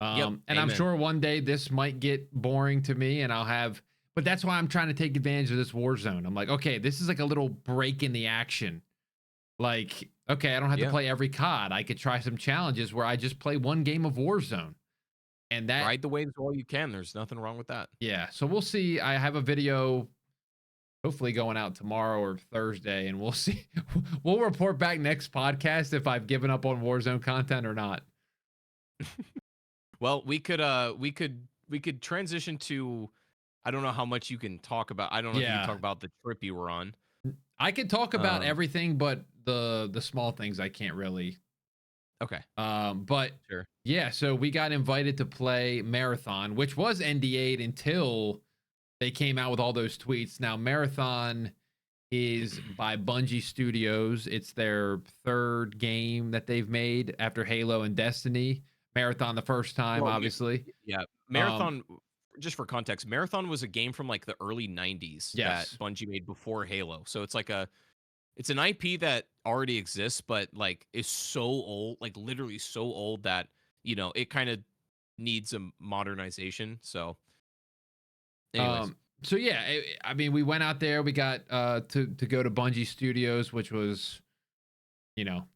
Yep. And I'm Amen. sure one day this might get boring to me, and I'll have. But that's why I'm trying to take advantage of this Warzone. I'm like, okay, this is like a little break in the action. Like, okay, I don't have to Yeah. play every COD. I could try some challenges where I just play one game of Warzone, and that, Ride the waves all you can. There's nothing wrong with that. yeah. So we'll see. I have a video hopefully going out tomorrow or Thursday, and we'll see. We'll report back next podcast if I've given up on Warzone content or not. Well, we could transition to, I don't know how much you can talk about. I don't know if you can Yeah, talk about the trip you were on. I can talk about Um, everything, but the small things I can't really. okay. But Sure. yeah, so we got invited to play Marathon, which was NDA'd until they came out with all those tweets. Now, Marathon is by Bungie Studios. It's their third game that they've made after Halo and Destiny. Marathon the first time, Well, obviously. yeah. Um, Marathon, just for context, Marathon was a game from like the early 90s that yes. Bungie made before Halo. So it's like it's an IP that already exists, but like is so old, like literally so old that, you know, it kind of needs a modernization. So, anyways, Um, so yeah, I mean, we went out there. We got to go to Bungie Studios, which was,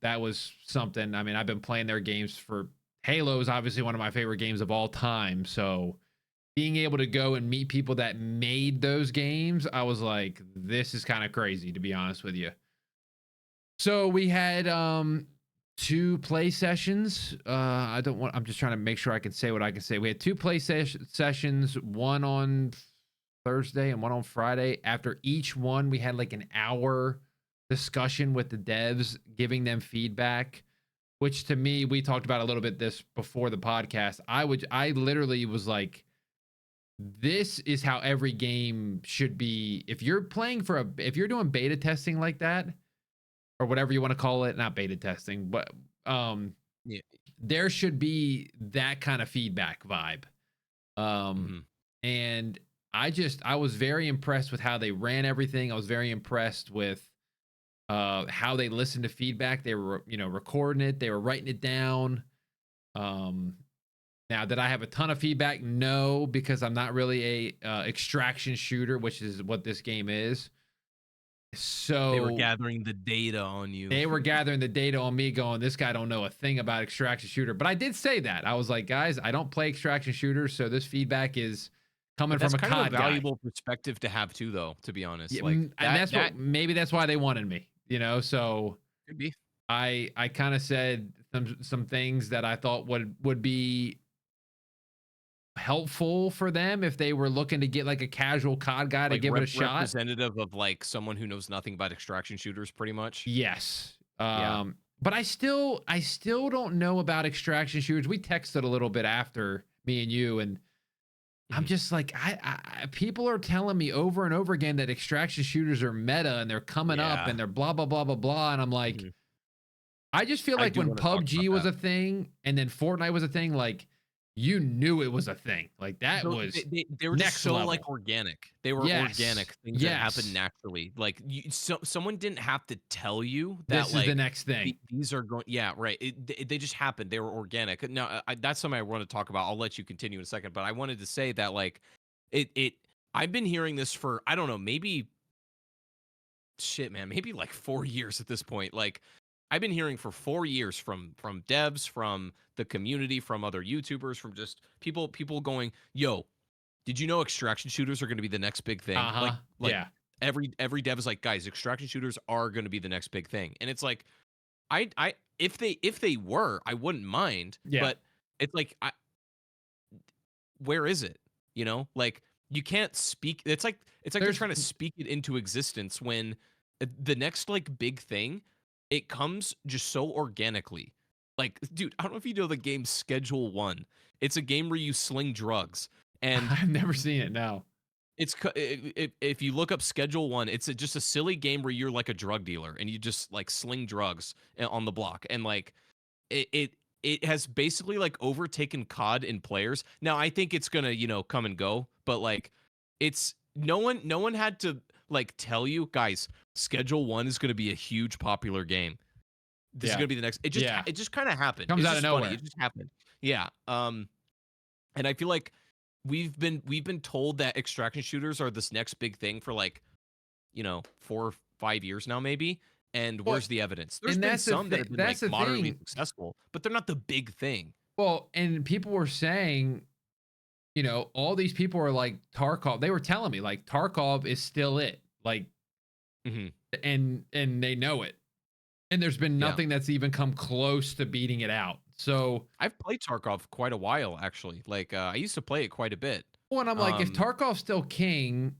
that was something. I mean, I've been playing their games for Halo is obviously one of my favorite games of all time. So being able to go and meet people that made those games, I was like, this is kind of crazy, to be honest with you. So we had two play sessions. I'm just trying to make sure I can say what I can say. We had two play sessions, one on Thursday and one on Friday. After each one, we had like an hour discussion with the devs, giving them feedback, which to me, we talked about a little bit this before the podcast. I literally was like, this is how every game should be. If you're if you're doing beta testing like that, or whatever you want to call it, not beta testing, but yeah. there should be that kind of feedback vibe. Um, Mhm. and I was very impressed with how they ran everything. I was very impressed with how they listened to feedback. They were, recording it, they were writing it down. Um, Now, did I have a ton of feedback? No, because I'm not really a extraction shooter, which is what this game is. They were So gathering the data on you. they were gathering the data on me, going, this guy don't know a thing about extraction shooter. But I did say that. I was like, guys, I don't play extraction shooters, so this feedback is coming But from that's a kind of a COD guy. valuable perspective to have too, though, to be honest. Yeah, Like and that maybe that's why they wanted me, So could be. I kind of said some things that I thought would be helpful for them if they were looking to get like a casual COD guy to Like give it a shot. representative of like someone who knows nothing about extraction shooters, pretty much. Yes. Yeah. But I still don't know about extraction shooters. We texted a little bit after, me and you, and I'm Mhm. just like, people are telling me over and over again that extraction shooters are meta and they're coming up Yeah. and they're blah blah blah blah blah. And I'm like, Mhm. I just feel I like do when want to talk about PUBG was that. a thing and then Fortnite was a thing, like you knew it was a thing. Like that was They were just next so like level. organic. They were Yes. organic things that happened Yes. naturally. Like someone didn't have to tell you that This is the like next thing. these are going. Yeah, right. They just happened. They were organic. Now that's something I want to talk about. I'll let you continue in a second. But I wanted to say that like it. I've been hearing this for, I don't know, maybe shit, man, maybe like 4 years at this point. Like I've been hearing for 4 years from devs, from the community, from other YouTubers, from just people going, yo, did you know extraction shooters are going to be the next big thing? Uh-huh. Like Yeah. every dev is like, guys, extraction shooters are going to be the next big thing. And it's like, I if they were, I wouldn't mind, Yeah. but it's like where is it? You know? Like you can't speak it's like they're There's trying to speak it into existence when the next like big thing, it comes just so organically. Like, dude, I don't know if you know the game Schedule 1. It's a game where you sling drugs and I've never seen it. No. if you look up Schedule 1, it's just a silly game where you're like a drug dealer and you just like sling drugs on the block, and like it has basically like overtaken COD in players. Now I think it's gonna come and go, but like it's no one had to like tell you guys Schedule 1 is gonna be a huge popular game. This is Yeah. gonna be the next. Yeah. It just kind of happened. Comes It's out of just funny. nowhere. It just happened. Yeah. And I feel like we've been told that extraction shooters are this next big thing for like 4 or 5 years now maybe. And Well, where's the evidence? There's and been that's the some that thing. have been That's like the moderately thing. successful, but they're not the big thing. Well, and people were saying, all these people are like Tarkov. They were telling me like Tarkov is still it. Like, Hmm. and they know it. And there's been Yeah, nothing that's even come close to beating it out. So, I've played Tarkov quite a while actually. Like I used to play it quite a bit. when I'm like, if Um, Tarkov's still king,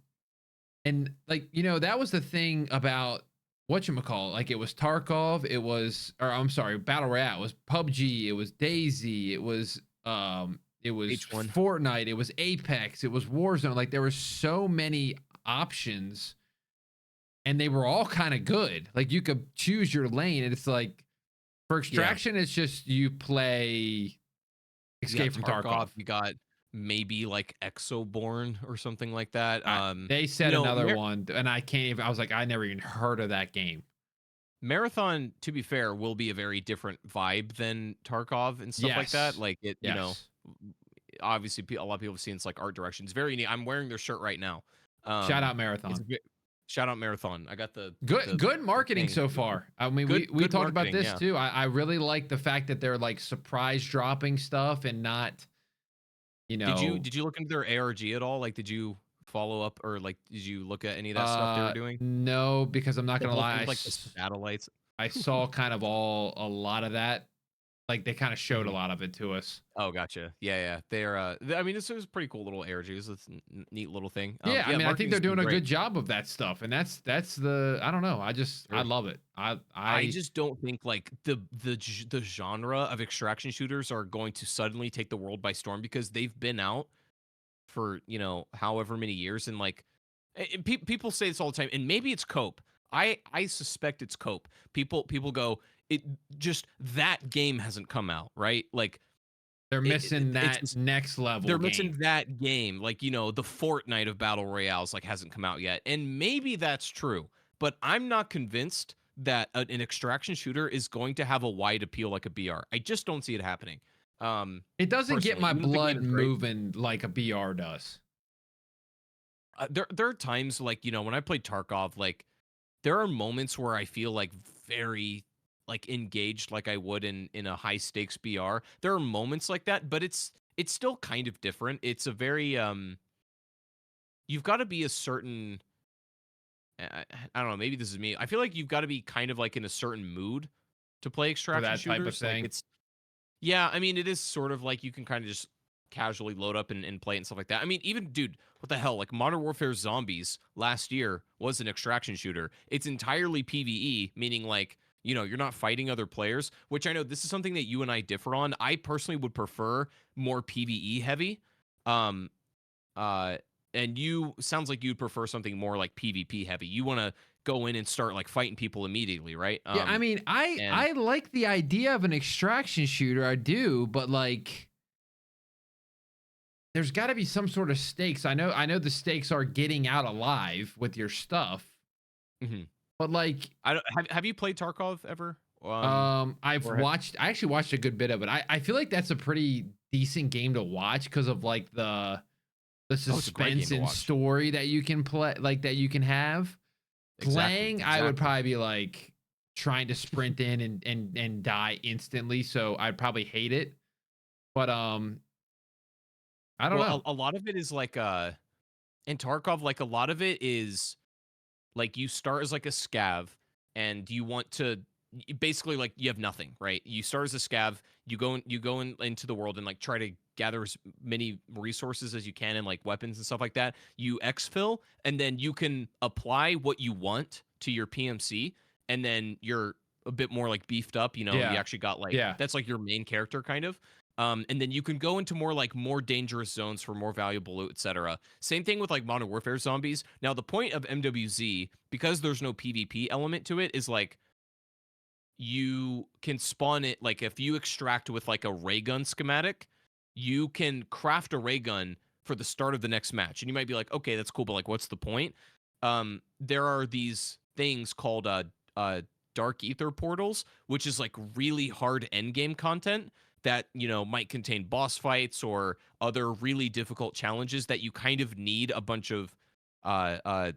and like, that was the thing about whatchamacallit. Like, it was Tarkov, or I'm sorry, Battle Royale, it was PUBG, it was Daisy, it was H1. Fortnite, it was Apex, it was Warzone. Like, there were so many options, and they were all kind of good. Like, you could choose your lane, and it's like, for Yeah, extraction, it's just you play you got Escape from Tarkov. Tarkov. You got maybe like Exoborn or something like that. They said another one, and I can't even. I was like, I never even heard of that game. Marathon, to be fair, will be a very different vibe than Tarkov and stuff like that. Yes, Like yes. obviously a lot of people have seen it's like art direction. It's very neat. I'm wearing their shirt right now. Shout Um, out it's Marathon. a shout out Marathon. I got Good, good the marketing thing. so far. I mean, we Good talked about marketing. this Yeah. too. I really like the fact that they're like surprise dropping stuff and not, you know, Did you look into their ARG at all? Like, did you follow up or like did you look at any of that stuff they were doing? no, because I'm not The gonna whole lie, thing with like the satellites. I saw kind of a lot of that. Like, they kind of showed a Mhm. lot of it to us. Oh, gotcha. Yeah, yeah. They're I mean, this is a pretty cool little ARG. It's a neat little thing. Yeah, I Yeah, mean, I think marketing's they're been doing a great. good job of that stuff, and that's the I don't know. I Sure. love it. I I just don't think like the genre of extraction shooters are going to suddenly take the world by storm because they've been out for however many years, and like people say this all the time, and maybe it's cope. I suspect it's cope. People go, it just that game hasn't come out, right? Like they're missing it's that next level they're missing game. that game. Like, the Fortnite of battle royales like hasn't come out yet. And maybe that's true, but I'm not convinced that an extraction shooter is going to have a wide appeal like a BR. I just don't see it happening. It doesn't get Personally, my even if the game blood is great. moving like a BR does. There are times like, when I play Tarkov, like there are moments where I feel like very like engaged like I would in a high stakes BR. There are moments like that, but it's still kind of different. It's a very you've got to be a certain I don't know, maybe this is me. I feel like you've got to be kind of like in a certain mood to play For extraction that type of shooters. Like thing. yeah, I mean it is sort of like you can kind of just casually load up and play it and stuff like that. I mean, even dude, what the hell? Like Modern Warfare Zombies last year was an extraction shooter. It's entirely PvE, meaning like, you're not fighting other players, which I know this is something that you and I differ on. I personally would prefer more PvE heavy. Um uh and you sounds like you'd prefer something more like PvP heavy. You want to go in and start like fighting people immediately, right? Yeah, I mean, And I like the idea of an extraction shooter, I do, but like there's got to be some sort of stakes. I know the stakes are getting out alive with your stuff, mhm. but like I don't have you played Tarkov ever? I've Or watched I actually watched a good bit of it. I feel like that's a pretty decent game to watch because of like the Oh, it's a great game suspense to and watch. story that you can play, like that you can have. Exactly, Playing, I would exactly. probably be like trying to sprint in and die instantly, so I'd probably hate it. But I don't know. Well, a lot of it is like in Tarkov, like a lot of it is like you start as like a scav and you want to basically like you have nothing, right? You start as a scav, into the world and like try to gather as many resources as you can and like weapons and stuff like that. You exfil and then you can apply what you want to your PMC and then you're a bit more like beefed up, you Yeah. actually got like Yeah. that's like your main character kind of. And then you can go into more dangerous zones for more valuable loot, etc. Same thing with like Modern Warfare zombies. Now the point of MWZ, because there's no PvP element to it, is like you can spawn it like if you extract with like a ray gun schematic, you can craft a ray gun for the start of the next match. And you might be like, okay, that's cool, but like what's the point? There are these things called dark ether portals, which is like really hard end game content that might contain boss fights or other really difficult challenges that you kind of need a bunch of uh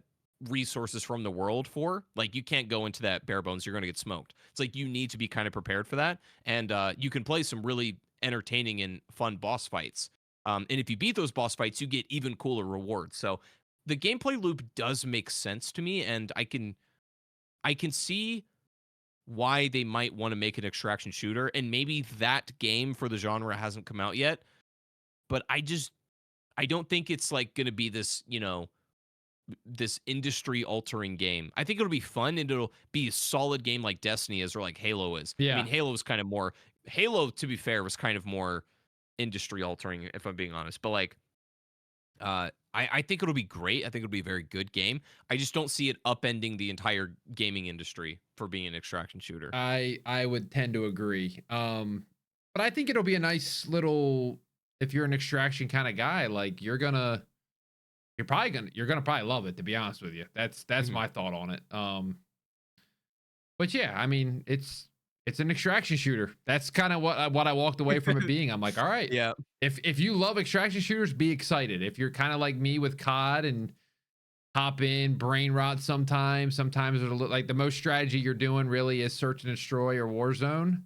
resources from the world for. Like you can't go into that bare bones, you're going to get smoked. It's like you need to be kind of prepared for that, and you can play some really entertaining and fun boss fights, and if you beat those boss fights you get even cooler rewards. So the gameplay loop does make sense to me, and I can see why they might want to make an extraction shooter, and maybe that game for the genre hasn't come out yet, but I don't think it's like going to be this industry altering game. I think it'll be fun and it'll be a solid game like Destiny is or like Halo is. I Yeah. mean, Halo is kind of more Halo, to be fair, was kind of more industry altering, if I'm being honest. But like I think it'll be great. I think it'll be a very good game. I just don't see it upending the entire gaming industry for being an extraction shooter. I would tend to agree. But I think it'll be a nice little, if you're an extraction kind of guy, like you're gonna probably love it, to be honest with you. That's Mhm. my thought on it. But yeah, I mean, it's an extraction shooter. That's kind of what I walked away from it being. I'm like, all right, Yeah. if you love extraction shooters, be excited. If you're kind of like me with COD and hop in, brain rot sometimes it'll look like the most strategy you're doing really is search and destroy or Warzone.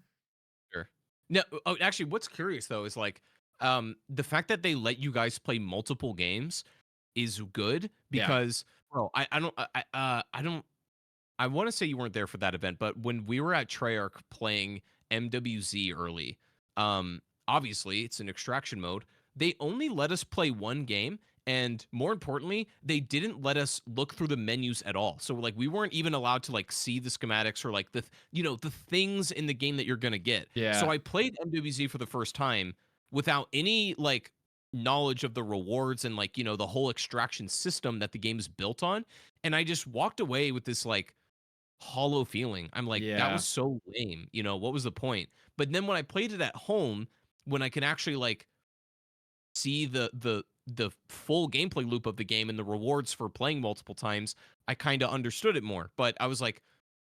Sure. No, actually, what's curious though is like the fact that they let you guys play multiple games is good Yeah. because, bro, I don't. I want to say you weren't there for that event, but when we were at Treyarch playing MWZ early, obviously it's an extraction mode. They only let us play one game, and more importantly, they didn't let us look through the menus at all. So like we weren't even allowed to like see the schematics or like the things in the game that you're gonna get. So Yeah. I played MWZ for the first time without any like knowledge of the rewards and like the whole extraction system that the game is built on, and I just walked away with this like hollow feeling. I'm like, that Yeah. was so lame. What was the point? But then when I played it at home, when I can actually like see the full gameplay loop of the game and the rewards for playing multiple times, I kind of understood it more. But I was like,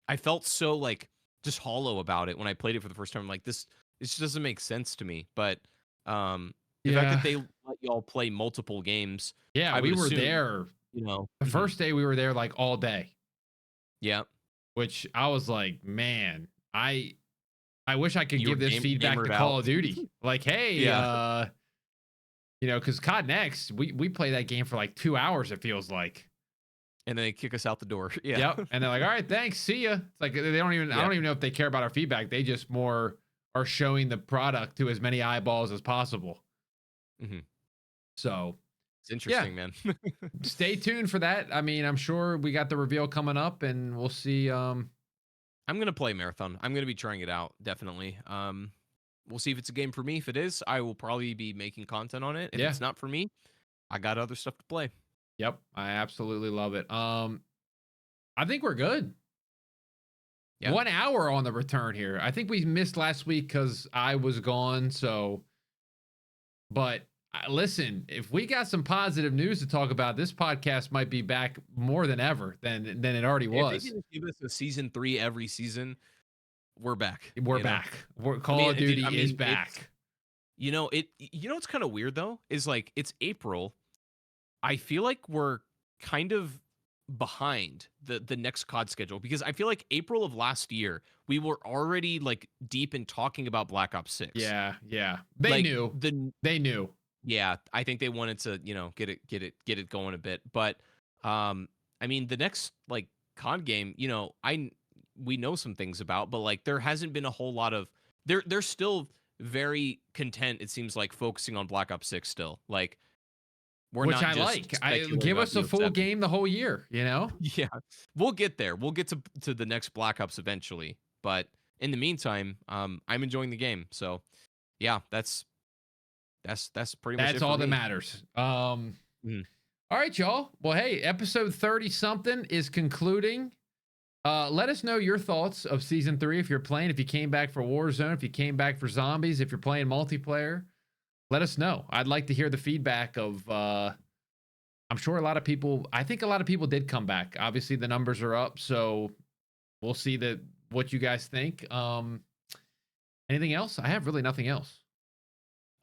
I felt so like just hollow about it when I played it for the first time. I'm like, this just doesn't make sense to me. But the fact Yeah. that they let y'all play multiple games, Yeah, I would we were assume, there. The mhm, first day we were there like all day, yeah, which I was like, man, I wish I could you were give this feedback to gamered Call out. of Duty. Like, hey, Yeah. because COD Next, we play that game for like 2 hours, it feels like. And then they kick us out the door. Yeah. Yep. And they're like, all right, thanks, see ya. It's like they don't even I Yeah. don't even know if they care about our feedback. They just more are showing the product to as many eyeballs as possible. Mhm. So It's yeah, interesting, man. stay tuned for that. I mean, I'm sure we got the reveal coming up and we'll see. I'm gonna play Marathon. I'm gonna be trying it out, definitely. We'll see if it's a game for me. If it is, I will probably be making content on it. If Yeah. it's not for me, I got other stuff to play. Yep. I absolutely love it. I think we're good. Yeah. 1 hour on the return here. I think we missed last week because I was gone. So, but listen, if we got some positive news to talk about, this podcast might be back more than ever than it already If they was. can give us a season 3 every season, we're back. We're back. I Call mean, of dude, Duty I is mean, it's back. what's kind of weird though is like it's April. I feel like we're kind of behind the next COD schedule because I feel like April of last year we were already like deep in talking about Black Ops 6. Yeah, yeah. They Like knew. the They knew. Yeah, I think they wanted to, get it going a bit. But I mean, the next like COD game, we know some things about, but like there hasn't been a whole lot of they're still very content, it seems like, focusing on Black Ops 6 still. Like we're which not I just like. I speculating give about us a full BO7. game the whole year, you know? Yeah. We'll get there. We'll get to the next Black Ops eventually. But in the meantime, I'm enjoying the game. So yeah, that's pretty much That's it for all that me. matters. Mhm. All right, y'all. Well, hey, episode 30 something is concluding. Let us know your thoughts of season 3 if you're playing, if you came back for Warzone, if you came back for zombies, if you're playing multiplayer. Let us know. I'd like to hear the feedback of I'm sure I think a lot of people did come back. Obviously the numbers are up, so we'll see what you guys think. Anything else? I have really nothing else.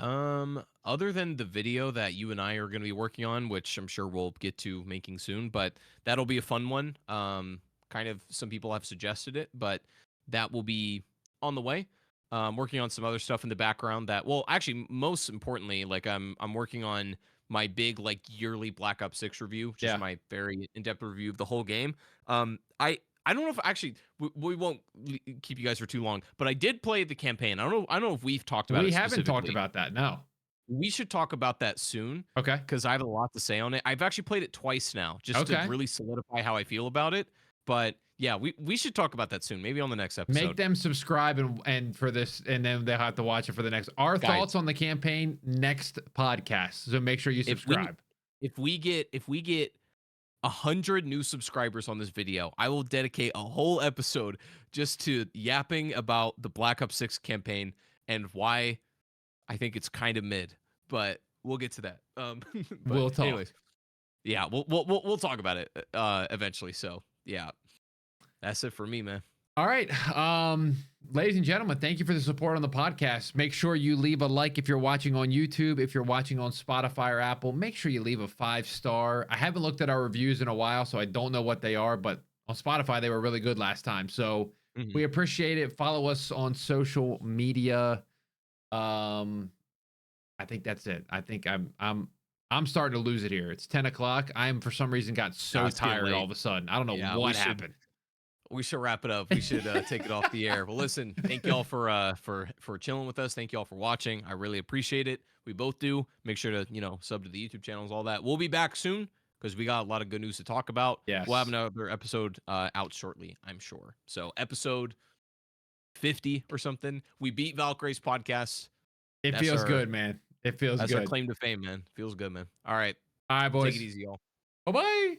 Other than the video that you and I are going to be working on, which I'm sure we'll get to making soon, but that'll be a fun one. Kind of some people have suggested it, but that will be on the way. Working on some other stuff in the background that, well, actually, most importantly, like I'm working on my big like yearly Black Ops 6 review, just Yeah. my very in-depth review of the whole game. I don't know if actually we won't keep you guys for too long, but I did play the campaign. I don't know if we've talked about We it haven't talked specifically. about that. No. We should talk about that soon Okay. because I have a lot to say on it. I've actually played it twice now just to Okay. really solidify how I feel about it. But yeah, we should talk about that soon, maybe on the next Make episode. them subscribe and for this, and then they'll have to watch it for the next. Our thoughts Guys, on the campaign next podcast. So make sure you if we subscribe. if we get 100 new subscribers on this video, I will dedicate a whole episode just to yapping about the Black Ops 6 campaign and why I think it's kind of mid. But we'll get to that. But We'll talk. anyways, yeah, we'll talk about it eventually. So yeah, that's it for me, man. All right. Ladies and gentlemen, thank you for the support on the podcast. Make sure you leave a like if you're watching on YouTube. If you're watching on Spotify or Apple, make sure you leave a 5-star. I haven't looked at our reviews in a while, so I don't know what they are, but on Spotify, they were really good last time. So Mhm. we appreciate it. Follow us on social media. Um, I think that's it. I think I'm starting to lose it here. It's 10 o'clock. I'm for some reason got Nah, so it's getting tired all late. of a sudden. I don't know Yeah, what happened. we should wrap it up. We should take it off the air. Well, listen, thank y'all for chilling with us. Thank y'all for watching. I really appreciate it. We both do. Make sure to sub to the YouTube channels, all that. We'll be back soon because we got a lot of good news to talk about. We'll have Yes. another episode out shortly, I'm sure. So episode 50 or something. We beat Valkyrie's podcast. It That's feels our good, man. It feels that's our good. claim to fame, man. Feels good, man. All right, All right, take it boys. easy, y'all. Bye bye.